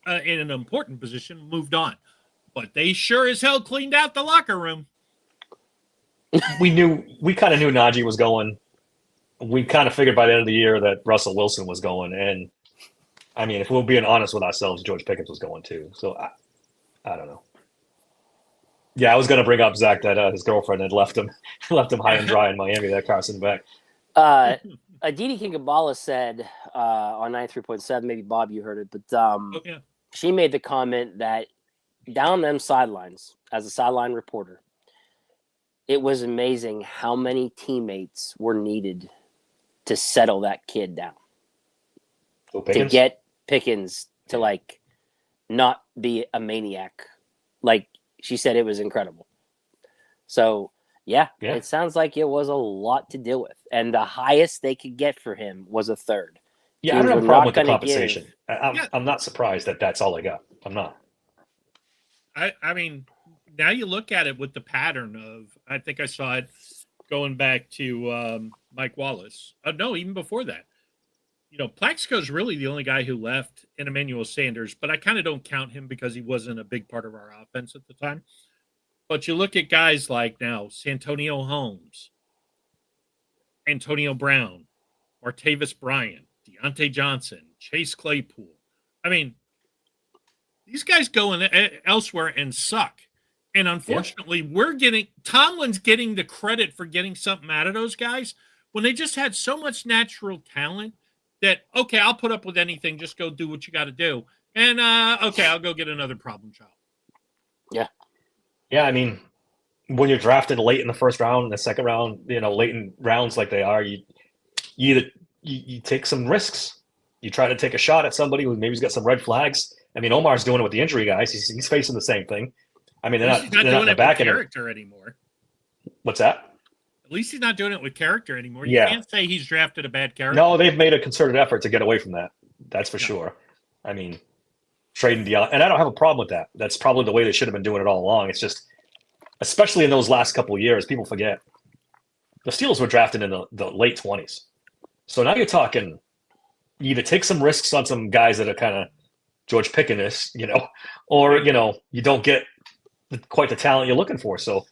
Speaker 6: in an important position, moved on. But they sure as hell cleaned out the locker room.
Speaker 4: We kind of knew Najee was going. We kind of figured by the end of the year that Russell Wilson was going. And I mean, if we're being honest with ourselves, George Pickens was going too. So I don't know. Yeah, I was going to bring up Zach that his girlfriend had left him high and dry in Miami. That Carson back.
Speaker 7: Aditi Kingabala said on 93.7, maybe Bob, you heard it, but she made the comment that down them sidelines, as a sideline reporter, it was amazing how many teammates were needed to settle that kid down. To get Pickens to like not be a maniac. Like she said, it was incredible. So yeah, it sounds like it was a lot to deal with. And the highest they could get for him was a third.
Speaker 4: Yeah, I don't have a problem with the compensation. I'm not surprised that that's all they got. I'm not.
Speaker 6: I mean, now you look at it with the pattern of, I think I saw it going back to Mike Wallace. No, even before that. You know, Plaxico's really the only guy who left in Emmanuel Sanders, but I kind of don't count him because he wasn't a big part of our offense at the time. But you look at guys like now, Santonio Holmes, Antonio Brown, Martavis Bryant, Deontay Johnson, Chase Claypool. I mean, these guys go elsewhere and suck. And unfortunately, Tomlin's getting the credit for getting something out of those guys when they just had so much natural talent that, okay, I'll put up with anything. Just go do what you got to do. And, okay, I'll go get another problem child.
Speaker 7: Yeah.
Speaker 4: Yeah, I mean, when you're drafted late in the first round, in the second round, you know, late in rounds like they are, you take some risks. You try to take a shot at somebody who maybe's got some red flags. I mean, Omar's doing it with the injury guys. He's facing the same thing. I mean,
Speaker 6: he's not doing it with character anymore.
Speaker 4: What's that?
Speaker 6: At least he's not doing it with character anymore. You can't say he's drafted a bad character.
Speaker 4: No, they've made a concerted effort to get away from that. That's for sure. I mean, trading Deion, and I don't have a problem with that. That's probably the way they should have been doing it all along. It's just, especially in those last couple of years, people forget the Steelers were drafted in the late 20s. So now you're talking, you either take some risks on some guys that are kind of George Pickens, you know, or, you know, you don't get quite the talent you're looking for. So,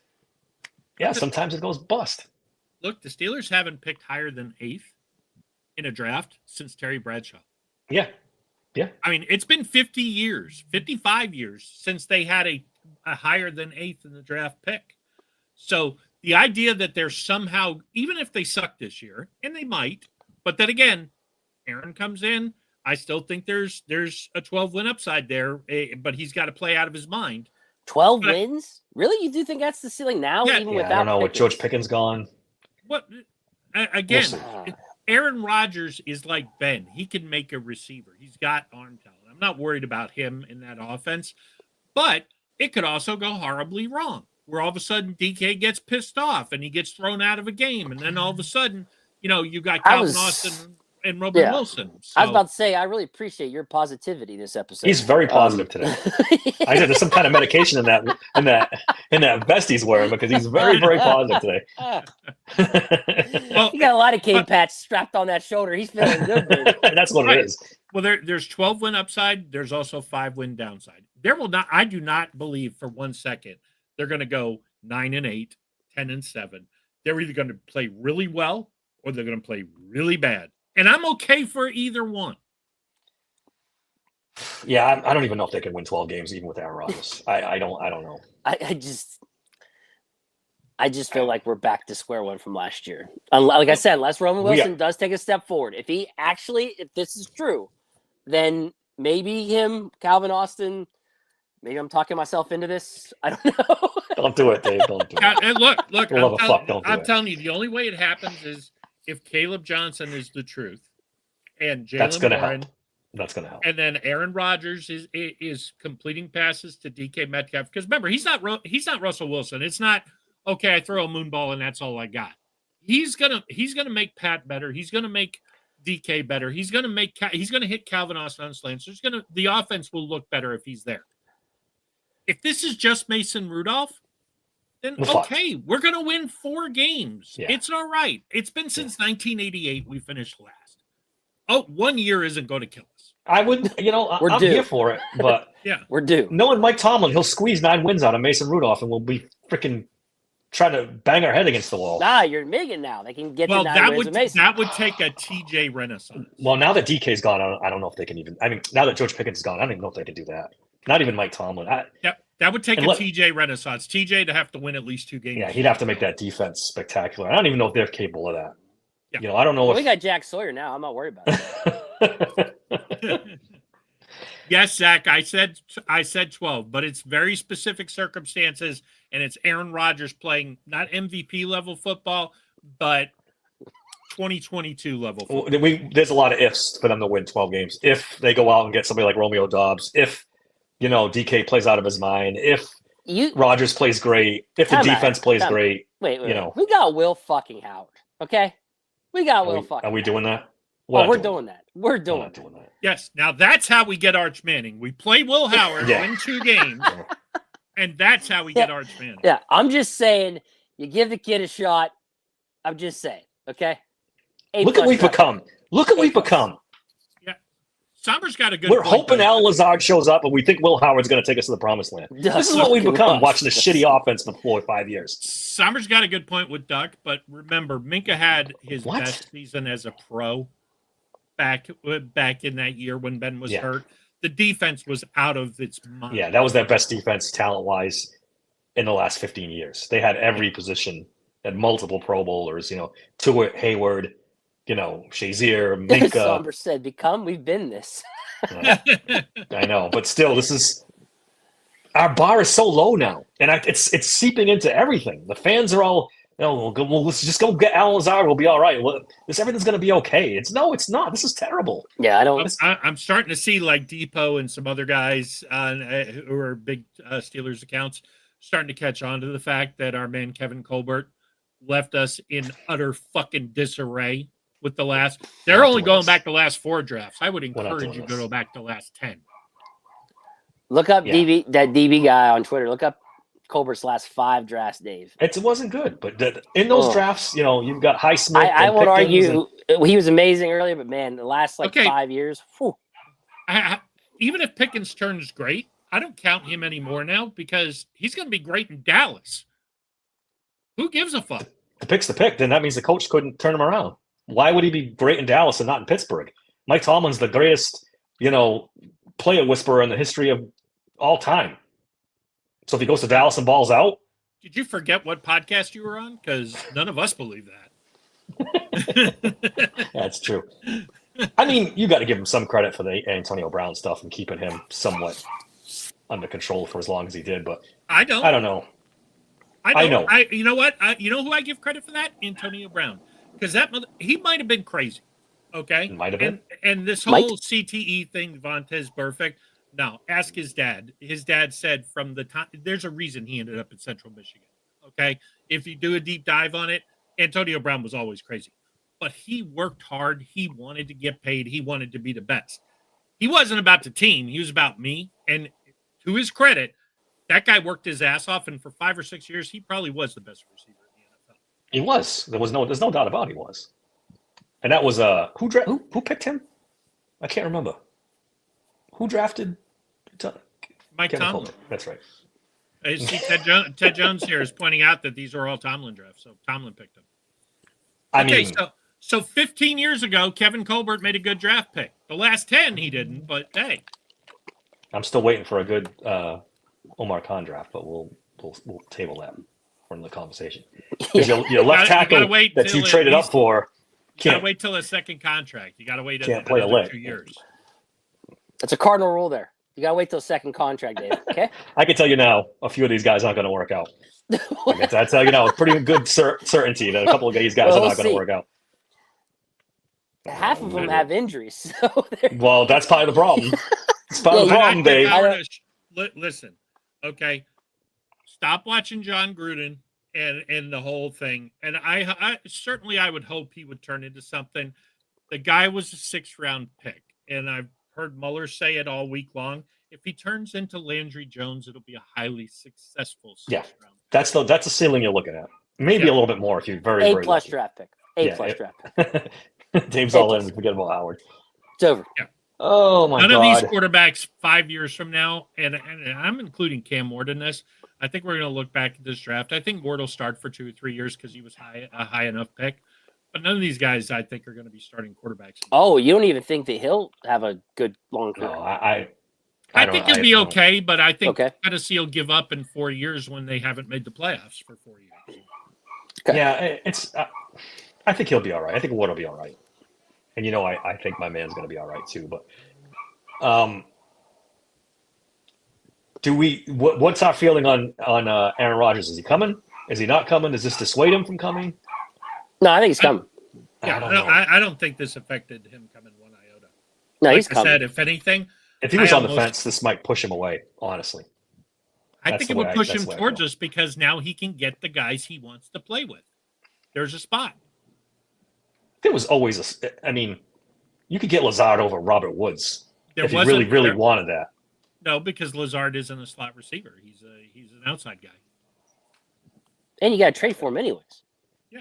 Speaker 4: yeah, sometimes it goes bust.
Speaker 6: Look, the Steelers haven't picked higher than 8th in a draft since Terry Bradshaw.
Speaker 4: Yeah. Yeah.
Speaker 6: I mean, it's been 50 years, 55 years since they had a higher than 8th in the draft pick. So the idea that they're somehow, even if they suck this year, and they might, but then again, Aaron comes in. I still think there's a 12-win upside there, but he's got to play out of his mind.
Speaker 7: 12 wins? Really? You do think that's the ceiling now?
Speaker 6: Yeah,
Speaker 7: even without
Speaker 4: I don't know.
Speaker 7: Pickens?
Speaker 4: With George Pickens gone.
Speaker 6: What? Again,
Speaker 4: We'll
Speaker 6: Aaron Rodgers is like Ben. He can make a receiver. He's got arm talent. I'm not worried about him in that offense, but it could also go horribly wrong, where all of a sudden DK gets pissed off and he gets thrown out of a game, and then all of a sudden, you know, you got Calvin Austin and Robert Wilson. So,
Speaker 7: I was about to say, I really appreciate your positivity this episode.
Speaker 4: He's very positive today. I said there's some kind of medication in that vest he's wearing because he's very, very positive today.
Speaker 7: Well, he got a lot of cane patch strapped on that shoulder. He's feeling good, dude.
Speaker 4: That's what it is.
Speaker 6: Well, there's 12-win upside. There's also 5-win downside. I do not believe for 1 second they're going to go 9-8, 10-7. They're either going to play really well or they're going to play really bad. And I'm okay for either one.
Speaker 4: Yeah, I don't even know if they can win 12 games even with Aaron Rodgers. I don't know.
Speaker 7: I just feel like we're back to square one from last year. Like I said, unless Roman Wilson does take a step forward. If this is true, then maybe him, Calvin Austin, maybe I'm talking myself into this. I don't know.
Speaker 4: Don't do it, Dave. Don't do it.
Speaker 6: And look,
Speaker 4: I'm
Speaker 6: telling you, the only way it happens is if Caleb Johnson is the truth and Jalen Warren.
Speaker 4: That's going to help.
Speaker 6: And then Aaron Rodgers is completing passes to DK Metcalf. Because remember, he's not Russell Wilson. It's not, okay, I throw a moon ball and that's all I got. He's gonna make Pat better. He's gonna make DK better. He's gonna hit Calvin Austin on slants. The offense will look better if he's there. If this is just Mason Rudolph, then okay, we're gonna win 4 games. Yeah. It's all right. It's been since 1988 we finished last. 1 year isn't going to kill us.
Speaker 4: I would, I'm
Speaker 7: due.
Speaker 4: here for it, but
Speaker 7: We're due.
Speaker 4: knowing Mike Tomlin, he'll squeeze 9 wins out of Mason Rudolph, and we'll be freaking trying to bang our head against the wall.
Speaker 7: Nah, you're Miggin now. They can get
Speaker 6: Well,
Speaker 7: to 9
Speaker 6: that
Speaker 7: wins
Speaker 6: would
Speaker 7: with Mason.
Speaker 6: that would take a TJ renaissance.
Speaker 4: Well, now that DK's gone, I don't know if they can even. I mean, now that George Pickens is gone, I don't even know if they can do that. Not even Mike Tomlin.
Speaker 6: That would take a TJ renaissance. TJ to have to win at least 2 games.
Speaker 4: Yeah, he'd have to make that defense spectacular. I don't even know if they're capable of that.
Speaker 6: Yeah.
Speaker 4: I don't know
Speaker 7: we got Jack Sawyer now. I'm not worried about it.
Speaker 6: Yes, Zach, I said 12, but it's very specific circumstances, and it's Aaron Rodgers playing not MVP level football, but 2022 level football.
Speaker 4: There's a lot of ifs for them to win 12 games. If they go out and get somebody like Romeo Doubs, if DK plays out of his mind, if Rodgers plays great, if the defense plays great.
Speaker 7: Wait, we got Will fucking Howard. Okay, we got Will fucking.
Speaker 4: Are we doing that?
Speaker 7: We're doing that. We're doing that.
Speaker 6: Yes. Now that's how we get Arch Manning. We play Will Howard, win 2 games, and that's how we get Arch Manning.
Speaker 7: Yeah, I'm just saying, you give the kid a shot. I'm just saying, okay?
Speaker 4: Look at what we've become. Look at what we've become.
Speaker 6: Yeah. Sommer's got a good
Speaker 4: We're
Speaker 6: point,
Speaker 4: hoping
Speaker 6: though.
Speaker 4: Al Lazard shows up, and we think Will Howard's going to take us to the promised land. This is what we've become watching the shitty offense for 4 or 5 years.
Speaker 6: Sommer's got a good point with Duck, but remember, Minka had his best season as a pro back in that year when Ben was hurt. The defense was out of its mind.
Speaker 4: Yeah, that was their best defense talent-wise in the last 15 years. They had every position, had multiple Pro Bowlers, Tua, Hayward, Shazier, Minka.
Speaker 7: Sommer said, we've been this.
Speaker 4: I know, but still, our bar is so low now, and it's seeping into everything. The fans are all, let's just go get Al Lazard. We'll be all right. Everything's going to be okay. It's not. This is terrible.
Speaker 7: Yeah, I don't.
Speaker 6: I'm starting to see like Depot and some other guys who are big Steelers accounts starting to catch on to the fact that our man Kevin Colbert left us in utter fucking disarray with the last. They're only going back the last 4 drafts. I would encourage you to go back the last 10.
Speaker 7: Look up that DB guy on Twitter. Look up Colbert's last 5 drafts, Dave.
Speaker 4: It wasn't good, but in those drafts, you've got Highsmith.
Speaker 7: I won't argue. He was amazing earlier, but man, the last 5 years.
Speaker 6: Even if Pickens turns great, I don't count him anymore now because he's going to be great in Dallas. Who gives a fuck?
Speaker 4: The pick's the pick. Then that means the coach couldn't turn him around. Why would he be great in Dallas and not in Pittsburgh? Mike Tomlin's the greatest, player whisperer in the history of all time. So if he goes to Dallas and balls out.
Speaker 6: Did you forget what podcast you were on? Because none of us believe that.
Speaker 4: That's true. I mean, you got to give him some credit for the Antonio Brown stuff and keeping him somewhat under control for as long as he did. But I don't know. I know.
Speaker 6: You know what? You know who I give credit for that? Antonio Brown. Because he might have been crazy. Okay?
Speaker 4: Might have been.
Speaker 6: And this whole CTE thing, Vontez Perfect. No, ask his dad. His dad said from the time, there's a reason he ended up in Central Michigan. Okay? If you do a deep dive on it, Antonio Brown was always crazy. But he worked hard. He wanted to get paid. He wanted to be the best. He wasn't about the team. He was about me. And to his credit, that guy worked his ass off. And for 5 or 6 years, he probably was the best receiver in the NFL.
Speaker 4: He was. There's no doubt about it, he was. And that was who picked him? I can't remember. Who drafted
Speaker 6: Mike
Speaker 4: Kevin
Speaker 6: Tomlin.
Speaker 4: Colbert? That's right.
Speaker 6: I see Ted Jones here is pointing out that these are all Tomlin drafts. So Tomlin picked them. So 15 years ago, Kevin Colbert made a good draft pick. The last 10, he didn't, but hey.
Speaker 4: I'm still waiting for a good Omar Khan draft, but we'll table that for the conversation. Because your left tackle that you traded up for
Speaker 6: can't wait till a second contract. You got to wait
Speaker 4: can't play
Speaker 6: another 2 years.
Speaker 7: That's a cardinal rule there. You got to wait till second contract, Dave. Okay?
Speaker 4: I can tell you now, a few of these guys aren't going to work out. I can tell you now with pretty good certainty that a couple of these guys are not going to work out.
Speaker 7: Half of them have injuries. So
Speaker 4: well, that's probably the problem. It's probably the problem, Dave.
Speaker 6: Listen, okay, stop watching John Gruden and the whole thing. And I certainly I would hope he would turn into something. The guy was a 6th round pick, and I've heard Mueller say it all week long. If he turns into Landry Jones, it'll be a highly successful 6th round pick.
Speaker 4: That's the ceiling you're looking at. Maybe a little bit more if you're very
Speaker 7: A+
Speaker 4: lucky.
Speaker 7: draft pick. A+ draft pick.
Speaker 4: Dave's all in. We forget about Howard.
Speaker 7: It's over.
Speaker 6: Yeah.
Speaker 4: Oh my
Speaker 6: None
Speaker 4: God.
Speaker 6: of these quarterbacks 5 years from now, and I'm including Cam Ward in this. I think we're going to look back at this draft. I think Ward will start for 2 or 3 years because he was a high enough pick. But none of these guys, I think, are going to be starting quarterbacks.
Speaker 7: Oh, you don't even think that he'll have a good long career?
Speaker 4: No,
Speaker 6: I think he'll be okay, but I think Tennessee will give up in 4 years when they haven't made the playoffs for 4 years.
Speaker 4: Okay. Yeah, I think he'll be all right. I think Ward will be all right. And I think my man's going to be all right too. But what's our feeling on Aaron Rodgers? Is he coming? Is he not coming? Does this dissuade him from coming?
Speaker 7: No, I think he's coming.
Speaker 6: I don't think this affected him coming one iota.
Speaker 7: No,
Speaker 6: like
Speaker 7: he's
Speaker 6: I
Speaker 7: coming.
Speaker 6: said, if anything,
Speaker 4: if he was on the fence, this might push him away. Honestly,
Speaker 6: I think it would push him towards us because now he can get the guys he wants to play with. There's a spot.
Speaker 4: There was always you could get Lazard over Robert Woods if you really wanted that.
Speaker 6: No, because Lazard isn't a slot receiver. He's an outside guy.
Speaker 7: And you got to trade for him anyways.
Speaker 6: Yeah.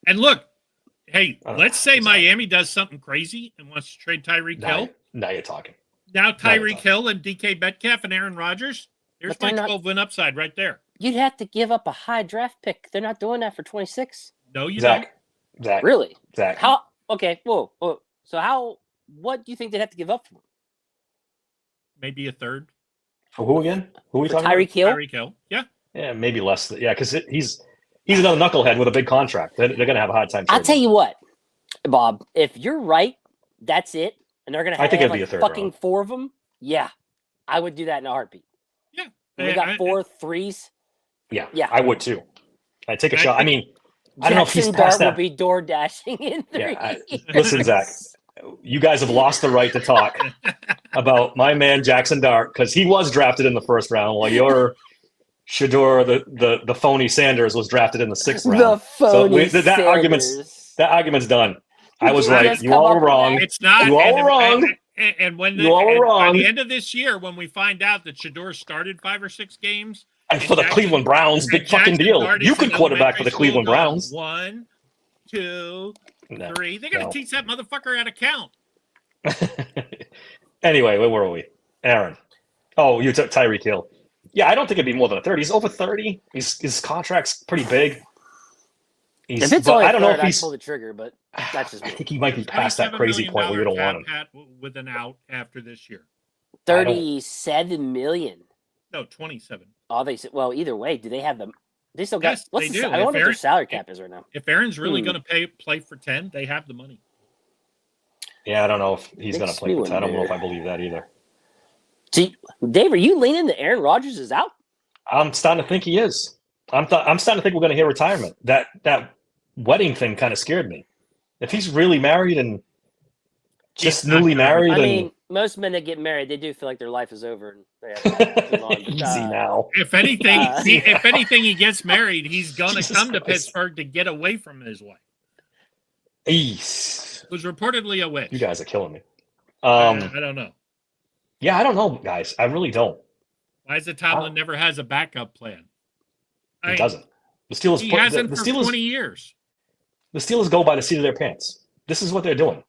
Speaker 6: And look, hey, let's say Miami does something crazy and wants to trade Tyreek Hill.
Speaker 4: Now you're talking.
Speaker 6: Now Tyreek Hill and DK Metcalf and Aaron Rodgers. Here's my 12-win upside right there.
Speaker 7: You'd have to give up a high draft pick. They're not doing that for 26.
Speaker 6: No, you don't.
Speaker 4: Zach.
Speaker 7: Really?
Speaker 4: Zach.
Speaker 7: How? Okay. Whoa. So what do you think they'd have to give up for him?
Speaker 6: Maybe a third.
Speaker 4: For who again? Who are we talking
Speaker 7: Tyreek Hill?
Speaker 6: Tyreek Hill. Yeah.
Speaker 4: Yeah, maybe less. Yeah, because he's another knucklehead with a big contract. They're going to have a hard time.
Speaker 7: I'll tell you what, Bob. If you're right, that's it, and they're going to have
Speaker 4: it'd
Speaker 7: like
Speaker 4: be a third
Speaker 7: fucking
Speaker 4: round.
Speaker 7: 4 of them. Yeah, I would do that in a heartbeat.
Speaker 6: Yeah.
Speaker 7: And we got 4 threes.
Speaker 4: Yeah, I would too. I'd take a shot. I don't know if he's
Speaker 7: Jackson
Speaker 4: past
Speaker 7: Dart
Speaker 4: that.
Speaker 7: will be door dashing in 3.
Speaker 4: Yeah, listen, Zach, you guys have lost the right to talk about my man Jackson Dart because he was drafted in the first round while your Shador, the phony Sanders, was drafted in the 6th round.
Speaker 7: The phony Sanders.
Speaker 4: That argument's done. I was right. You all were wrong.
Speaker 6: It's not.
Speaker 4: You all were wrong.
Speaker 6: And when
Speaker 4: you all were wrong.
Speaker 6: By the end of this year, when we find out that Shador started 5 or 6 games,
Speaker 4: and for the Cleveland Browns, big fucking deal. You could quarterback for the Cleveland Browns.
Speaker 6: 1, 2, 3. They're going to teach that motherfucker how to count.
Speaker 4: Anyway, where were we? Aaron. Oh, you took Tyreek Hill. Yeah, I don't think it'd be more than a 30. He's over 30. His contract's pretty big.
Speaker 7: If it's only
Speaker 4: I don't know if
Speaker 7: I'd
Speaker 4: he's
Speaker 7: pull the trigger, but that's just
Speaker 4: I think he might be past that crazy point where you don't want him.
Speaker 6: With an out after this year.
Speaker 7: 37 million.
Speaker 6: No, 27.
Speaker 7: Oh, they said. Well, either way, do they have them? They still got.
Speaker 6: Yes,
Speaker 7: what's
Speaker 6: they
Speaker 7: the,
Speaker 6: do.
Speaker 7: I wonder what their salary cap is right now.
Speaker 6: If Aaron's really going to play for 10, they have the money.
Speaker 4: Yeah, I don't know if he's going to play for 10. I don't know if I believe that either.
Speaker 7: See, Dave, are you leaning that Aaron Rodgers is out?
Speaker 4: I'm starting to think he is. I'm starting to think we're going to hear retirement. That wedding thing kind of scared me. If he's really married and just newly married,
Speaker 7: I mean, most men that get married, they do feel like their life is over. And they have to move on.
Speaker 4: Easy now.
Speaker 6: If anything, he gets married, he's going to come to Pittsburgh to get away from his wife.
Speaker 4: Ease.
Speaker 6: It was reportedly a witch.
Speaker 4: You guys are killing me.
Speaker 6: I don't know.
Speaker 4: Yeah, I don't know, guys. I really don't.
Speaker 6: Why is it Tomlin never has a backup plan?
Speaker 4: He doesn't. The Steelers.
Speaker 6: He hasn't for 20 years.
Speaker 4: The Steelers go by the seat of their pants. This is what they're doing.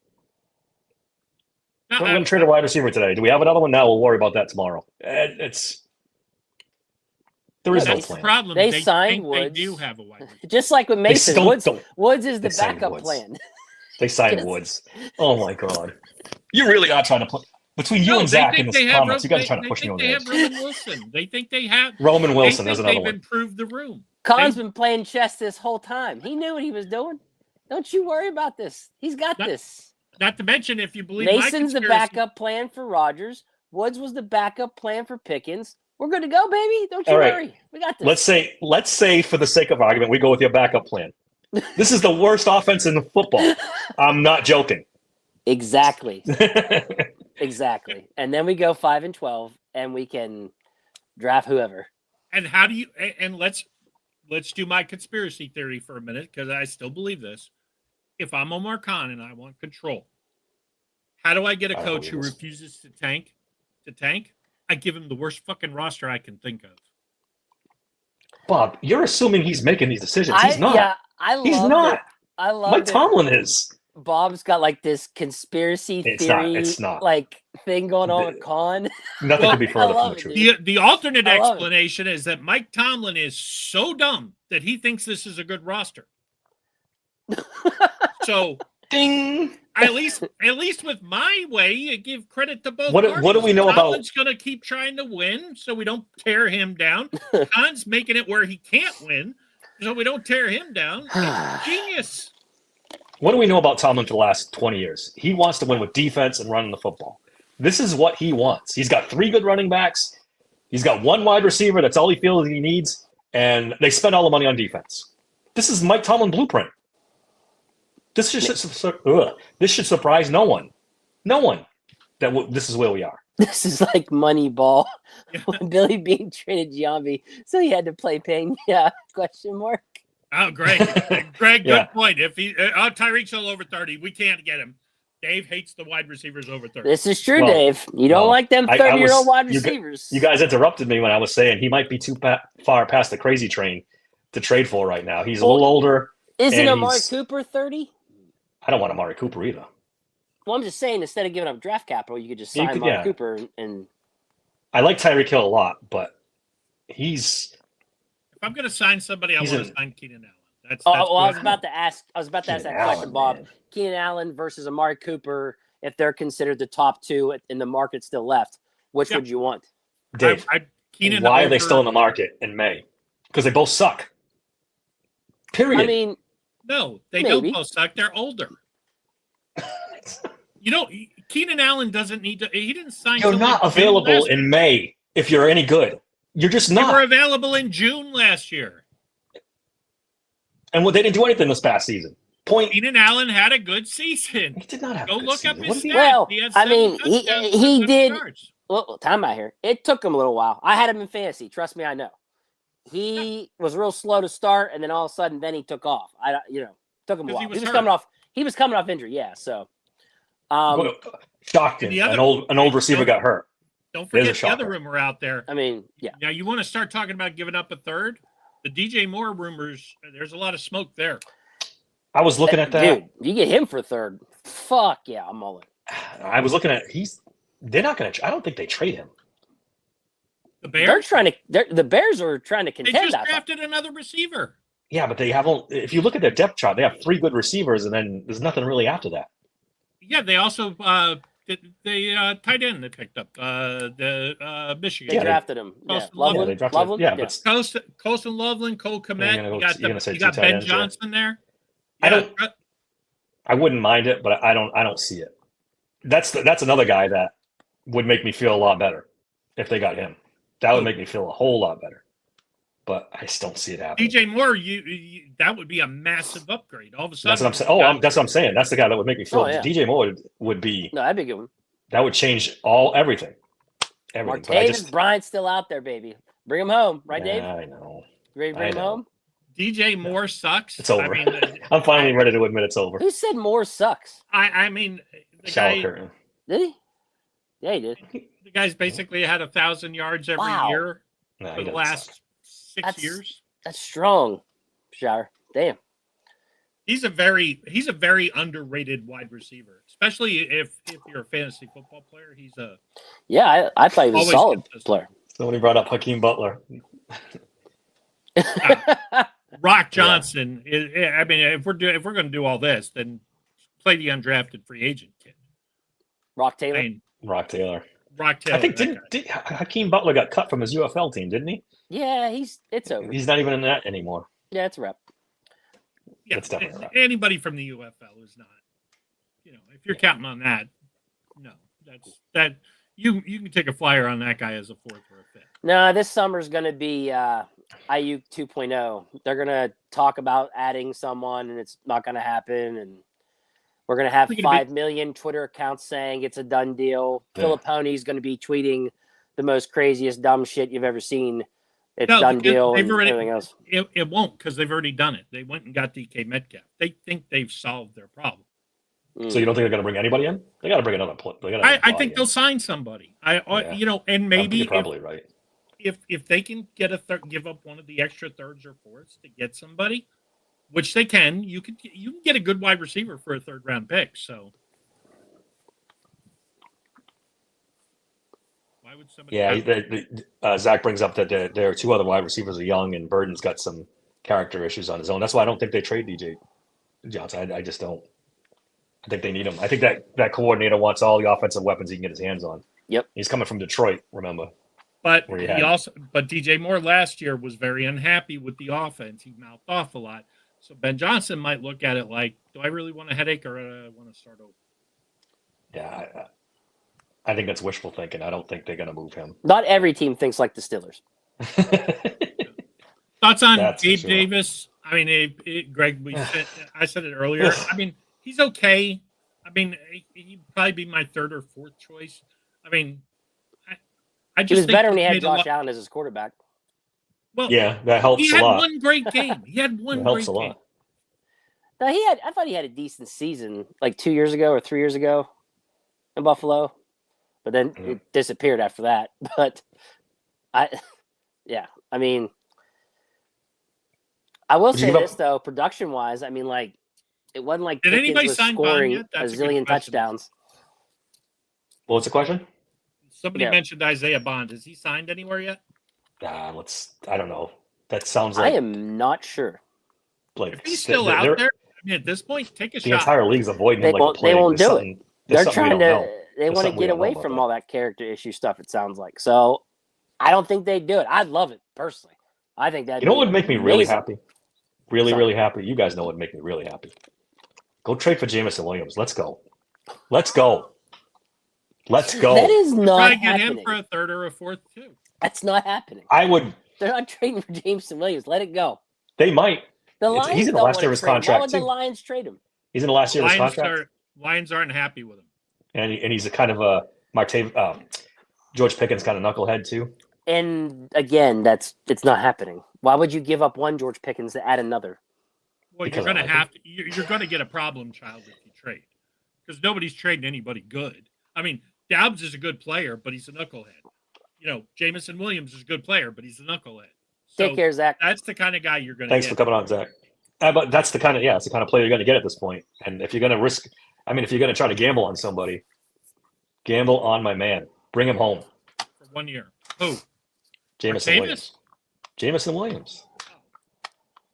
Speaker 4: We're going to trade a wide receiver today. Do we have another one now? We'll worry about that tomorrow. There is no plan.
Speaker 6: Problem.
Speaker 7: They signed Woods.
Speaker 6: They do have a wide receiver.
Speaker 7: Just like with Mason, Woods is the backup plan.
Speaker 4: They signed Woods. Oh my God! You really are trying to put between you and Zach in this comments. You guys are trying to push me on the edge.
Speaker 6: They have Roman Wilson. They think they have
Speaker 4: Roman Wilson. There's another one.
Speaker 6: They've improved the room.
Speaker 7: Khan's been playing chess this whole time. He knew what he was doing. Don't you worry about this. He's got this.
Speaker 6: Not to mention, if you believe
Speaker 7: Mason's the backup plan for Rodgers. Woods was the backup plan for Pickens. We're good to go, baby. Don't you worry. We got this.
Speaker 4: Let's say for the sake of argument, we go with your backup plan. This is the worst offense in football. I'm not joking.
Speaker 7: Exactly. Exactly. And then we go 5-12, and we can draft whoever.
Speaker 6: And how do you? And let's do my conspiracy theory for a minute, because I still believe this. If I'm Omar Khan and I want control, how do I get a coach who refuses to tank? I give him the worst fucking roster I can think of.
Speaker 4: Bob, you're assuming he's making these decisions. He's not.
Speaker 7: Yeah,
Speaker 4: he's not.
Speaker 7: I love
Speaker 4: Mike Tomlin is.
Speaker 7: Bob's got like this conspiracy theory
Speaker 4: It's not.
Speaker 7: like thing going on with Khan.
Speaker 4: Nothing could be further from the
Speaker 7: it,
Speaker 4: truth.
Speaker 6: The alternate
Speaker 7: I love it.
Speaker 6: explanation is that Mike Tomlin is so dumb that he thinks this is a good roster. So,
Speaker 4: Ding.
Speaker 6: at least with my way, you give credit to both.
Speaker 4: What do we know about?
Speaker 6: Tomlin's going to keep trying to win, so we don't tear him down. Khan's making it where he can't win, so we don't tear him down. Genius.
Speaker 4: What do we know about Tomlin for the last 20 years? He wants to win with defense and running the football. This is what he wants. He's got 3 good running backs. He's got 1 wide receiver. That's all he feels he needs. And they spend all the money on defense. This is Mike Tomlin blueprint. This should surprise no one. No one that this is where we are.
Speaker 7: This is like Moneyball when Billy Bean traded Giambi, so he had to play Pena? Question mark.
Speaker 6: Oh, Greg, good point. If Tyreek's Hill over 30, we can't get him. Dave hates the wide receivers over 30.
Speaker 7: This is true, Dave. You don't like them 30-year-old wide receivers.
Speaker 4: You guys interrupted me when I was saying he might be too far past the crazy train to trade for right now. He's a little older.
Speaker 7: Isn't Amari Cooper 30?
Speaker 4: I don't want Amari Cooper either.
Speaker 7: Well, I'm just saying, instead of giving up draft capital, you could just sign Amari Cooper. And
Speaker 4: I like Tyreek Hill a lot, but he's.
Speaker 6: If I'm going to sign somebody, I want to sign Keenan Allen. That's
Speaker 7: I was about to ask that question, Bob. Man. Keenan Allen versus Amari Cooper, if they're considered the top 2 in the market still left, which would you want?
Speaker 4: Dave, why are they still in the market in May? Because they both suck. Period.
Speaker 7: I mean,
Speaker 6: no, they don't both suck. They're older. Keenan Allen doesn't need to. He didn't sign.
Speaker 4: You're not available in May if you're any good. You're just not.
Speaker 6: They were available in June last year.
Speaker 4: And they didn't do anything this past season.
Speaker 6: Keenan Allen had a good season.
Speaker 4: He did not have.
Speaker 6: Go look up his stats.
Speaker 7: Well, I mean, he did. Well, time out here. It took him a little while. I had him in fantasy. Trust me, I know. He was real slow to start, and then all of a sudden, then he took off. Took him a while. He was coming off injury. Yeah. So,
Speaker 4: shocked him. An old receiver got hurt.
Speaker 6: Don't forget the other rumor out there.
Speaker 7: I mean, yeah.
Speaker 6: Now you want to start talking about giving up a third? The DJ Moore rumors. There's a lot of smoke there.
Speaker 4: I was looking at that.
Speaker 7: Dude, you get him for 3rd. Fuck yeah, I'm all in.
Speaker 4: I was looking at. They're not going to. I don't think they trade him.
Speaker 6: The Bears.
Speaker 7: The Bears are trying to contend.
Speaker 6: They just drafted another receiver.
Speaker 4: Yeah, but they have. If you look at their depth chart, they have 3 good receivers, and then there's nothing really after that.
Speaker 6: Yeah, they also tight end they picked up the Michigan.
Speaker 7: They drafted him.
Speaker 6: Loveland.
Speaker 4: They drafted him. Yeah, but
Speaker 6: Colston Loveland, Cole Kmet. You got Ben
Speaker 4: ends,
Speaker 6: Johnson there.
Speaker 4: Yeah. I wouldn't mind it, but I don't see it. That's another guy that would make me feel a lot better if they got him. That would make me feel a whole lot better. But I just don't see it happening.
Speaker 6: DJ Moore, that would be a massive upgrade. All of a sudden,
Speaker 4: that's what I'm saying. That's what I'm saying. That's the guy that would make me feel. DJ Moore would be.
Speaker 7: No, that'd be a good one.
Speaker 4: That would change everything.
Speaker 7: Martavis Bryant's still out there, baby. Bring him home, right, Dave?
Speaker 4: I know.
Speaker 7: You ready to bring him home?
Speaker 6: DJ Moore sucks.
Speaker 4: It's over. I mean, I'm finally ready to admit it's over.
Speaker 7: Who said Moore sucks?
Speaker 6: I mean, the guy.
Speaker 7: Did he? Yeah, he did.
Speaker 6: The guy's basically had 1,000 yards every year for the last 6 years.
Speaker 7: That's strong, Shower. Damn.
Speaker 6: He's a very underrated wide receiver, especially if you're a fantasy football player. He's a
Speaker 7: I thought he was a solid player.
Speaker 4: Somebody brought up Hakeem Butler.
Speaker 6: Rock Johnson. I mean, if we're going to do all this, then play the undrafted free agent kid.
Speaker 7: Rock Taylor.
Speaker 4: Rock Taylor.
Speaker 6: I
Speaker 4: think did Hakeem Butler got cut from his UFL team, didn't he?
Speaker 7: Yeah, it's over.
Speaker 4: He's not even in that anymore.
Speaker 7: Yeah, it's a wrap.
Speaker 6: Yeah, it's definitely a wrap. Anybody from the UFL is not. If you're counting on that, no, that you can take a flyer on that guy as a 4th or a 5th.
Speaker 7: No, this summer's going to be IU 2.0. They're going to talk about adding someone, and it's not going to happen. And we're going to have 5 million Twitter accounts saying it's a done deal. Yeah. Filipponi's going to be tweeting the most craziest dumb shit you've ever seen. It's done deal and everything else.
Speaker 6: It won't, because they've already done it. They went and got DK Metcalf. They think they've solved their problem.
Speaker 4: So you don't think they're going to bring anybody in? They got to bring another player.
Speaker 6: I think they'll sign somebody. And maybe
Speaker 4: you're probably right.
Speaker 6: If they can get give up one of the extra 3rds or 4ths to get somebody, which they can, you can get a good wide receiver for a 3rd round pick. So why would somebody?
Speaker 4: Yeah, Zach brings up that there are 2 other wide receivers are young, and Burden's got some character issues on his own. That's why I don't think they trade DJ Johnson. I just don't. I think they need him. I think that coordinator wants all the offensive weapons he can get his hands on.
Speaker 7: Yep.
Speaker 4: He's coming from Detroit, remember?
Speaker 6: But but DJ Moore last year was very unhappy with the offense. He mouthed off a lot. So Ben Johnson might look at it like, do I really want a headache or do I want to start over?
Speaker 4: Yeah, I think that's wishful thinking. I don't think they're going to move him.
Speaker 7: Not every team thinks like the Steelers.
Speaker 6: Thoughts on Gabe Davis? I mean, Greg, I said it earlier. I mean, he's okay. I mean, he'd probably be my 3rd or 4th choice. I mean, I just
Speaker 7: he was
Speaker 6: think
Speaker 7: better when he had Josh Allen as his quarterback.
Speaker 6: Well,
Speaker 4: yeah, that helps a lot.
Speaker 6: He had one great game. He had one great game.
Speaker 7: Now I thought he had a decent season like 2 years ago or 3 years ago in Buffalo, but then it disappeared after that. But I mean, I will say this though, production wise, I mean, like it wasn't like
Speaker 6: did anybody
Speaker 7: was
Speaker 6: sign
Speaker 7: scoring
Speaker 6: a
Speaker 7: zillion touchdowns.
Speaker 4: What's the question?
Speaker 6: Somebody mentioned Isaiah Bond. Has he signed anywhere yet?
Speaker 4: I don't know. That sounds like
Speaker 7: I am not sure.
Speaker 4: Like
Speaker 6: if he's still out there, I mean, at this point, take a shot.
Speaker 4: The entire league's avoiding him like the plague.
Speaker 7: They won't do it. They're trying to. They want to get away from
Speaker 4: that.
Speaker 7: all that character issue stuff. It sounds like so. I don't think they'd do it. I'd love it personally. I think that.
Speaker 4: You know what would make me really happy? Really happy. You guys know what would make me really happy. Go trade for Jameson Williams. Let's go. Let's go. Let's go.
Speaker 7: That is not
Speaker 6: try to
Speaker 7: happening.
Speaker 6: get him for a 3rd or a 4th too.
Speaker 7: That's not happening.
Speaker 4: I would.
Speaker 7: They're not trading for Jameson Williams. Let it go.
Speaker 4: They might.
Speaker 7: The Lions
Speaker 4: he's in the last year of his contract.
Speaker 7: Why would the Lions trade him?
Speaker 4: He's in the last year of his contract.
Speaker 6: Lions aren't happy with him.
Speaker 4: And he's a kind of a George Pickens kind of knucklehead too.
Speaker 7: And again, it's not happening. Why would you give up one George Pickens to add another?
Speaker 6: Well, you're going to have to. You're going to get a problem child if you trade, because nobody's trading anybody good. I mean, Dobbs is a good player, but he's a knucklehead. You know, Jameson Williams is a good player, but he's a knucklehead. So
Speaker 7: take care, Zach.
Speaker 6: That's the kind of guy you're going to.
Speaker 4: Thanks for coming on, Zach. But that's the kind of it's the kind of player you're going to get at this point. And if you're going to risk, I mean, if you're going to try to gamble on somebody, gamble on my man. Bring him home
Speaker 6: for 1 year. Who?
Speaker 4: Jameson Williams. Jameson Williams.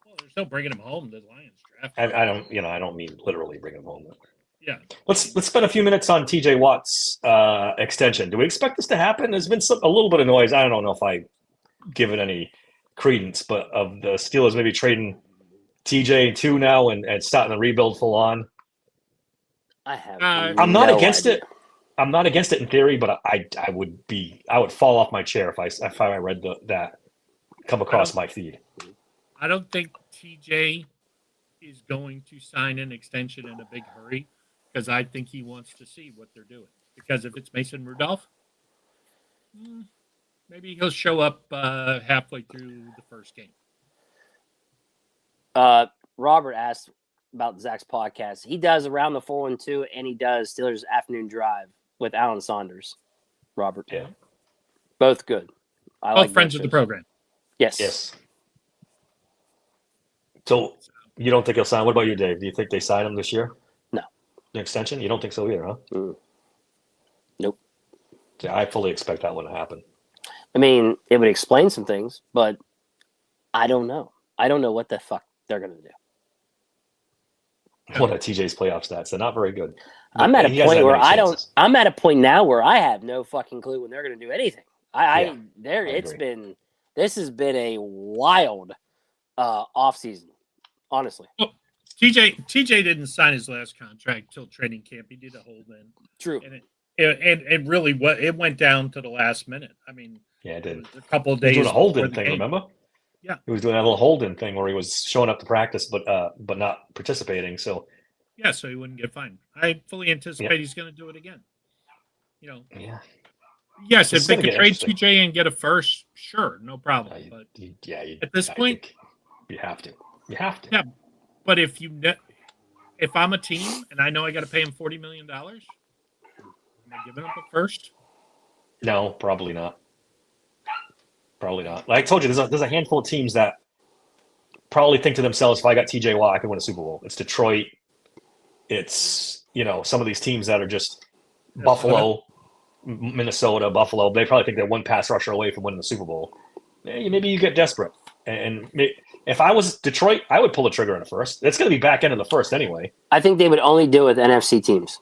Speaker 6: Well, they're still bringing him home. The Lions draft.
Speaker 4: I don't mean literally bring him home.
Speaker 6: Yeah.
Speaker 4: Let's spend a few minutes on TJ Watt's extension. Do we expect this to happen? There's been a little bit of noise. I don't know if I give it any credence, but of the Steelers maybe trading TJ 2 now and starting the rebuild full on. I'm not against it. I'm not against it in theory, but I would fall off my chair if I read that come across my feed.
Speaker 6: I don't think TJ is going to sign an extension in a big hurry, because I think he wants to see what they're doing. Because if it's Mason Rudolph, maybe he'll show up halfway through the first game.
Speaker 7: Robert asked about Zach's podcast. He does Around the 412, and he does Steelers Afternoon Drive with Alan Saunders. Robert.
Speaker 4: Yeah.
Speaker 7: Both good.
Speaker 6: I like friends of the program.
Speaker 7: Yes.
Speaker 4: So you don't think he'll sign? What about you, Dave? Do you think they sign him this year?
Speaker 7: No.
Speaker 4: The extension? You don't think so either, huh?
Speaker 7: Nope.
Speaker 4: Yeah, I fully expect that one to happen.
Speaker 7: I mean, it would explain some things, but I don't know. I don't know what the fuck they're going to do.
Speaker 4: What are TJ's playoff stats? They're not very good.
Speaker 7: I'm at a point where I'm at a point now where I have no fucking clue when they're going to do anything. This has been a wild off season, honestly.
Speaker 6: Well, TJ didn't sign his last contract till training camp. He did a hold in.
Speaker 7: True.
Speaker 6: And really, it went down to the last minute. I mean,
Speaker 4: yeah, it did.
Speaker 6: A couple of days.
Speaker 4: He was doing a hold-in thing, remember?
Speaker 6: Yeah,
Speaker 4: he was doing that little hold-in thing where he was showing up to practice, but not participating. So
Speaker 6: yeah, so he wouldn't get fined. I fully anticipate he's going to do it again. You know.
Speaker 4: Yeah.
Speaker 6: Yes, if they could trade TJ and get a first, sure, no problem. But at this point,
Speaker 4: you have to. You have to.
Speaker 6: Yeah, but if I'm a team and I know I got to pay him $40 million, am I giving up a first?
Speaker 4: No, probably not. Probably not. Like I told you, there's a handful of teams that probably think to themselves, if I got TJ Watt, I could win a Super Bowl. It's Detroit. It's, some of these teams that are just Buffalo, Minnesota, Buffalo. They probably think they're one pass rusher away from winning the Super Bowl. Maybe you get desperate. And if I was Detroit, I would pull the trigger in the first. It's going to be back end of the first anyway.
Speaker 7: I think they would only do it with NFC teams.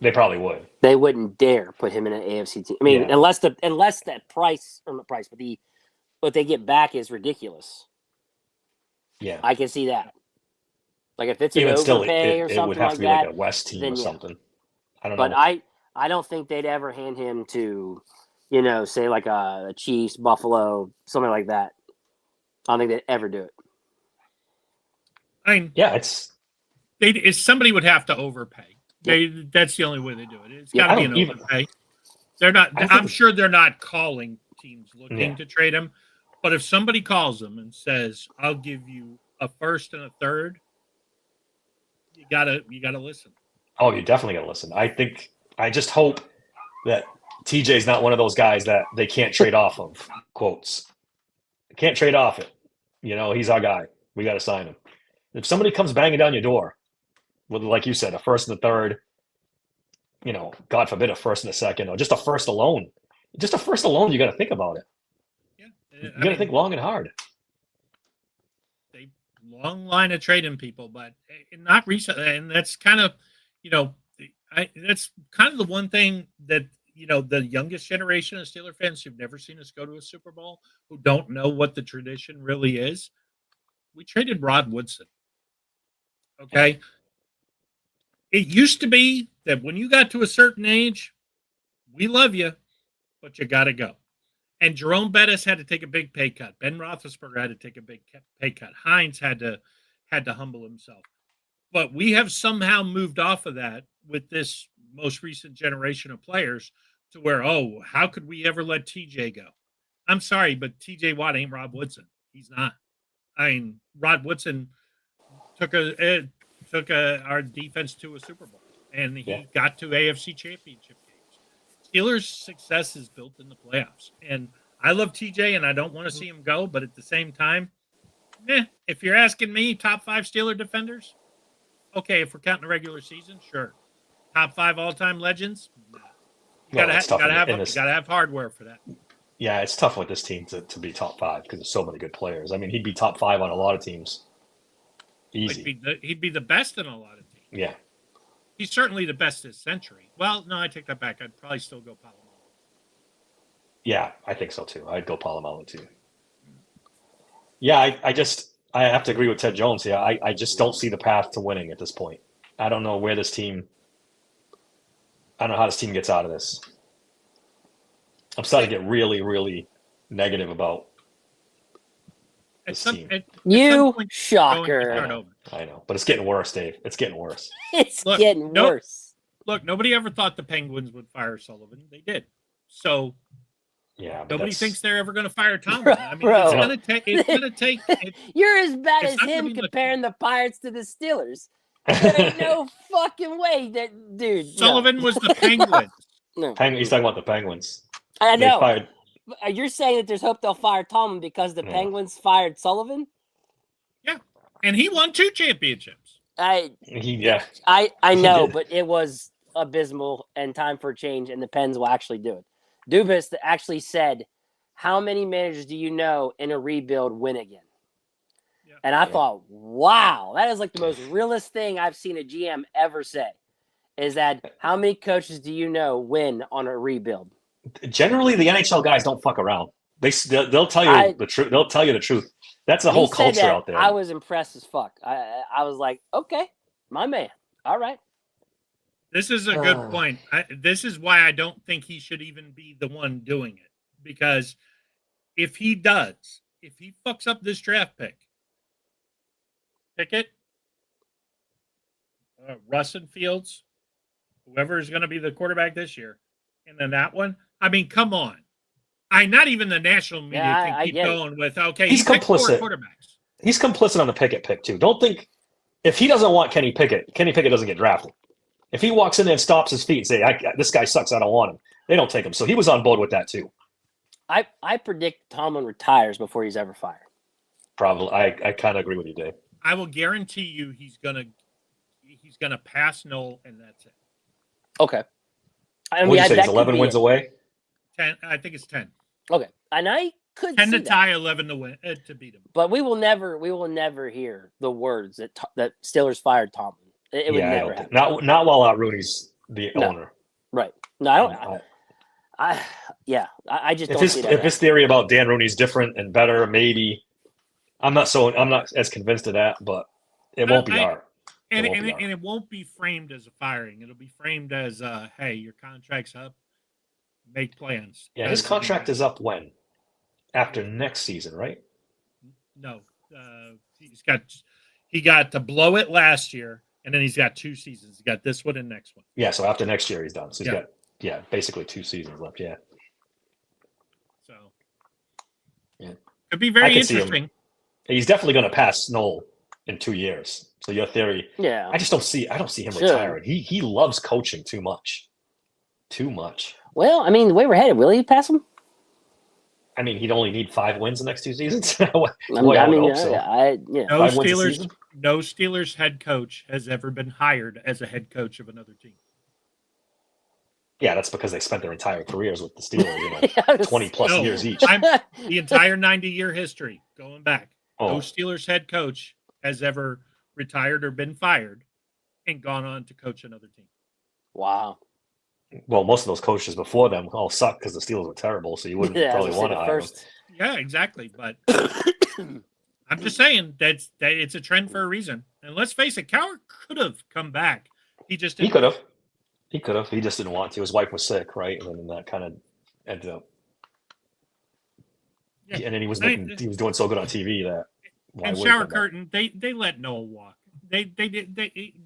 Speaker 4: They probably would.
Speaker 7: They wouldn't dare put him in an AFC team. I mean, unless that price, or not price, but what they get back is ridiculous.
Speaker 4: Yeah,
Speaker 7: I can see that. Like if it's an
Speaker 4: even still,
Speaker 7: overpay or something
Speaker 4: it would have to be
Speaker 7: like
Speaker 4: like a West team or something. I don't
Speaker 7: know.
Speaker 4: But
Speaker 7: I don't think they'd ever hand him to, say like a Chiefs, Buffalo, something like that. I don't think they'd ever do it.
Speaker 6: I mean, somebody would have to overpay. That's the only way they do it. It's got to be an overpay. They're not. I'm sure they're not calling teams looking to trade him. But if somebody calls them and says, "I'll give you a first and a third," you gotta listen.
Speaker 4: Oh, you definitely gotta listen. I just hope that TJ's not one of those guys that they can't trade off of. Quotes. Can't trade off it. He's our guy. We got to sign him. If somebody comes banging down your door with, like you said, a first and a third, God forbid a first and a second, or just a first alone. Just a first alone, you got to think about it.
Speaker 6: Yeah,
Speaker 4: you got to think long and hard.
Speaker 6: They long line of trading people, but not recently, and that's kind of, that's kind of the one thing that the youngest generation of Steeler fans who've never seen us go to a Super Bowl, who don't know what the tradition really is. We traded Rod Woodson. Okay. It used to be that when you got to a certain age, we love you, but you got to go. And Jerome Bettis had to take a big pay cut. Ben Roethlisberger had to take a big pay cut. Hines had to humble himself. But we have somehow moved off of that with this most recent generation of players to where, how could we ever let TJ go? I'm sorry, but TJ Watt ain't Rod Woodson. He's not. I mean, Rod Woodson took our defense to a Super Bowl, and he got to AFC Championship games. Steelers' success is built in the playoffs, and I love TJ, and I don't want to see him go, but at the same time, if you're asking me, top 5 Steeler defenders, okay, if we're counting the regular season, sure. Top 5 all-time legends, no. You gotta have hardware for that.
Speaker 4: Yeah, it's tough with this team to be top 5 because there's so many good players. I mean, he'd be top 5 on a lot of teams. Easy.
Speaker 6: He'd be the best in a lot of teams.
Speaker 4: Yeah.
Speaker 6: He's certainly the best this century. Well, no, I take that back. I'd probably still go Palomalu.
Speaker 4: Yeah, I think so too. I'd go Palomalu too. Yeah, I have to agree with Ted Jones here. I just don't see the path to winning at this point. I don't know how this team gets out of this. I'm starting to get really, really negative about this team.
Speaker 7: Shocker.
Speaker 4: I know, but it's getting worse, Dave. It's getting worse.
Speaker 7: It's getting worse.
Speaker 6: Look, nobody ever thought the Penguins would fire Sullivan. They did. So nobody thinks they're ever going to fire Tomlin. I mean, it's going to take.
Speaker 7: You're as bad as him comparing the Pirates to the Steelers. There ain't no fucking way that dude.
Speaker 6: Sullivan was the Penguins.
Speaker 7: No,
Speaker 4: he's talking about the Penguins.
Speaker 7: I know. You're saying that there's hope they'll fire Tomlin because the Penguins fired Sullivan?
Speaker 6: Yeah, and he won 2 championships.
Speaker 7: I know, but it was abysmal and time for a change, and the Pens will actually do it. Dubas actually said, "How many managers do you know in a rebuild win again?" Yeah. And I thought, wow, that is like the most realist thing I've seen a GM ever say. Is that how many coaches do you know win on a rebuild?
Speaker 4: Generally, the NHL guys don't fuck around. They'll tell you the truth. They'll tell you the truth. That's the whole culture out there.
Speaker 7: I was impressed as fuck. I was like, okay, my man. All right.
Speaker 6: This is a good point. This is why I don't think he should even be the one doing it. Because if he fucks up this draft pick, Pickett, Russ and Fields, whoever is going to be the quarterback this year, and then that one, I mean, come on. Not even the national media can keep going with, okay,
Speaker 4: he's complicit.
Speaker 6: 4 quarterbacks.
Speaker 4: He's complicit on the Pickett pick, too. Don't think, if he doesn't want Kenny Pickett doesn't get drafted. If he walks in there and stops his feet and say, this guy sucks, I don't want him, they don't take him. So he was on board with that, too.
Speaker 7: I predict Tomlin retires before he's ever fired.
Speaker 4: Probably. I kind of agree with you, Dave.
Speaker 6: I will guarantee you he's gonna pass Noel, and that's it.
Speaker 7: Okay. I
Speaker 4: What
Speaker 7: mean,
Speaker 4: did you say?
Speaker 7: that
Speaker 4: He's
Speaker 7: could
Speaker 4: 11
Speaker 7: be
Speaker 4: wins
Speaker 7: it.
Speaker 4: away?
Speaker 6: 10. I think it's 10.
Speaker 7: Okay, and I could
Speaker 6: 10
Speaker 7: see
Speaker 6: to
Speaker 7: that.
Speaker 6: tie, 11 to win to beat him.
Speaker 7: But we will never hear the words that Steelers fired Tomlin. It would never happen.
Speaker 4: Not while Rooney's the owner.
Speaker 7: Right. No, I don't. I just don't see that.
Speaker 4: If his theory about Dan Rooney's different and better, maybe I'm not as convinced of that, but it won't be art.
Speaker 6: And it won't be framed as a firing. It'll be framed as, hey, your contract's up. Make plans.
Speaker 4: Yeah, his contract is up when? After next season, right?
Speaker 6: No, he got to blow it last year, and then he's got 2 seasons. He got this one and next one.
Speaker 4: Yeah, so after next year he's done. So he's got basically 2 seasons left. Yeah.
Speaker 6: So
Speaker 4: yeah,
Speaker 6: could be very interesting.
Speaker 4: He's definitely going to pass Noel in 2 years. So your theory,
Speaker 7: yeah,
Speaker 4: I don't see him retiring. He loves coaching too much. Too much.
Speaker 7: Well, I mean, the way we're headed, will he pass him?
Speaker 4: I mean, he'd only need 5 wins the next 2 seasons.
Speaker 7: No
Speaker 6: Steelers head coach has ever been hired as a head coach of another team.
Speaker 4: Yeah, that's because they spent their entire careers with the Steelers, 20 plus years each.
Speaker 6: The entire 90-year history going back.
Speaker 4: Oh.
Speaker 6: No Steelers head coach has ever retired or been fired and gone on to coach another team.
Speaker 7: Wow.
Speaker 4: Well, most of those coaches before them all sucked because the Steelers were terrible, so you wouldn't probably want to hire them.
Speaker 6: Yeah, exactly. But I'm just saying that it's a trend for a reason. And let's face it, Cowher could have come back. He just didn't.
Speaker 4: He could have. He just didn't want to. His wife was sick, right? And then that kind of ended up. Yeah. And then he was doing so good on TV that.
Speaker 6: And shower curtain, they let Noel walk. They did.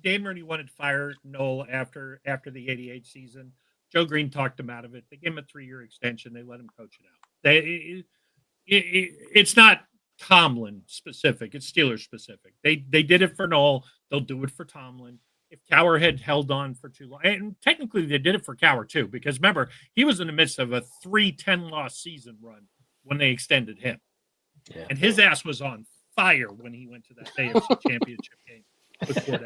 Speaker 6: Dan Rooney wanted to fire Noel after the '88 season. Joe Green talked him out of it. They gave him a 3-year extension. They let him coach it out. It's not Tomlin specific. It's Steelers specific. They did it for Noel. They'll do it for Tomlin. If Cowher had held on for too long, and technically they did it for Cowher too, because remember he was in the midst of a 3-10 loss season run when they extended him, and his ass was on fire when he went to that AFC Championship game before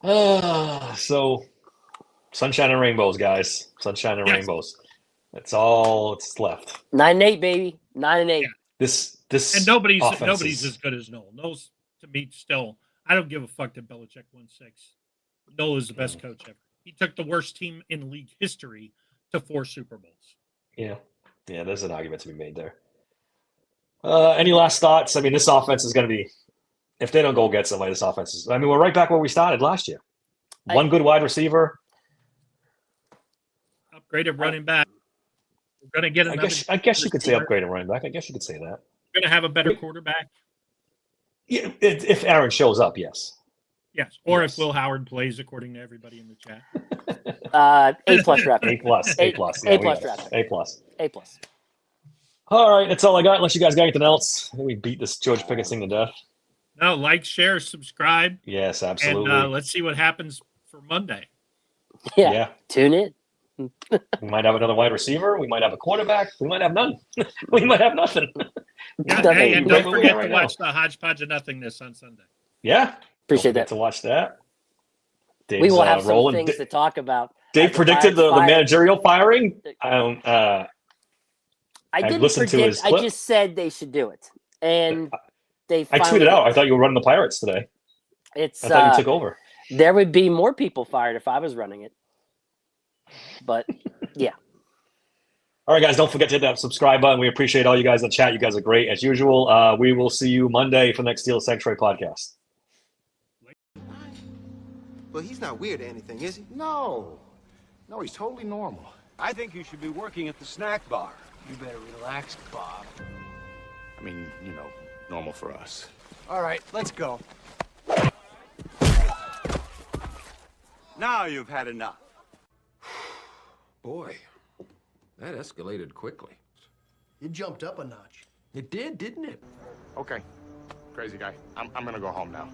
Speaker 6: that.
Speaker 4: So sunshine and rainbows, guys. Sunshine and rainbows. That's all that's left.
Speaker 7: 9-8, baby. 9-8.
Speaker 6: Yeah.
Speaker 4: This
Speaker 6: and nobody's as good as Noel. Noel's to me still. I don't give a fuck that Belichick won 6. Noel is the best coach ever. He took the worst team in league history to 4 Super Bowls.
Speaker 4: Yeah, there's an argument to be made there. Any last thoughts? I mean, this offense is going to be, if they don't go get somebody, this offense is, I mean, we're right back where we started last year. One good wide receiver.
Speaker 6: Upgraded running back. We're going to get another.
Speaker 4: I guess you could say upgraded running back. I guess you could say that.
Speaker 6: We're going to have a better quarterback.
Speaker 4: Yeah, if Aaron shows up, yes.
Speaker 6: Yes, or if Will Howard plays, according to everybody in the chat.
Speaker 7: A+ draft.
Speaker 4: A+. All right, that's all I got. Unless you guys got anything else, I think we beat this George Pickens thing to death.
Speaker 6: No, like, share, subscribe.
Speaker 4: Yes, absolutely.
Speaker 6: And let's see what happens for Monday.
Speaker 7: Yeah. Tune in.
Speaker 4: We might have another wide receiver. We might have a quarterback. We might have none. We might have nothing.
Speaker 6: Hey, and don't forget to watch the Hodgepodge of Nothingness on Sunday.
Speaker 4: Yeah.
Speaker 7: Appreciate that.
Speaker 4: To watch that.
Speaker 7: Dave's, we will have some things to talk about.
Speaker 4: Dave predicted the managerial firing. I
Speaker 7: didn't predict. I just said they should do it, and they.
Speaker 4: I tweeted out. I thought you were running the Pirates today. I thought you took over.
Speaker 7: There would be more people fired if I was running it, but yeah.
Speaker 4: All right, guys, don't forget to hit that subscribe button. We appreciate all you guys in the chat. You guys are great as usual. We will see you Monday for the next Steel Sanctuary podcast.
Speaker 8: Well, he's not weird or anything, is he?
Speaker 3: No, he's totally normal. I think you should be working at the snack bar.
Speaker 9: You better relax, Bob.
Speaker 3: I mean, normal for us.
Speaker 9: All right, let's go.
Speaker 3: Now you've had enough.
Speaker 10: Boy, that escalated quickly.
Speaker 9: It jumped up a notch.
Speaker 10: It did, didn't it?
Speaker 3: Okay, crazy guy. I'm gonna go home now.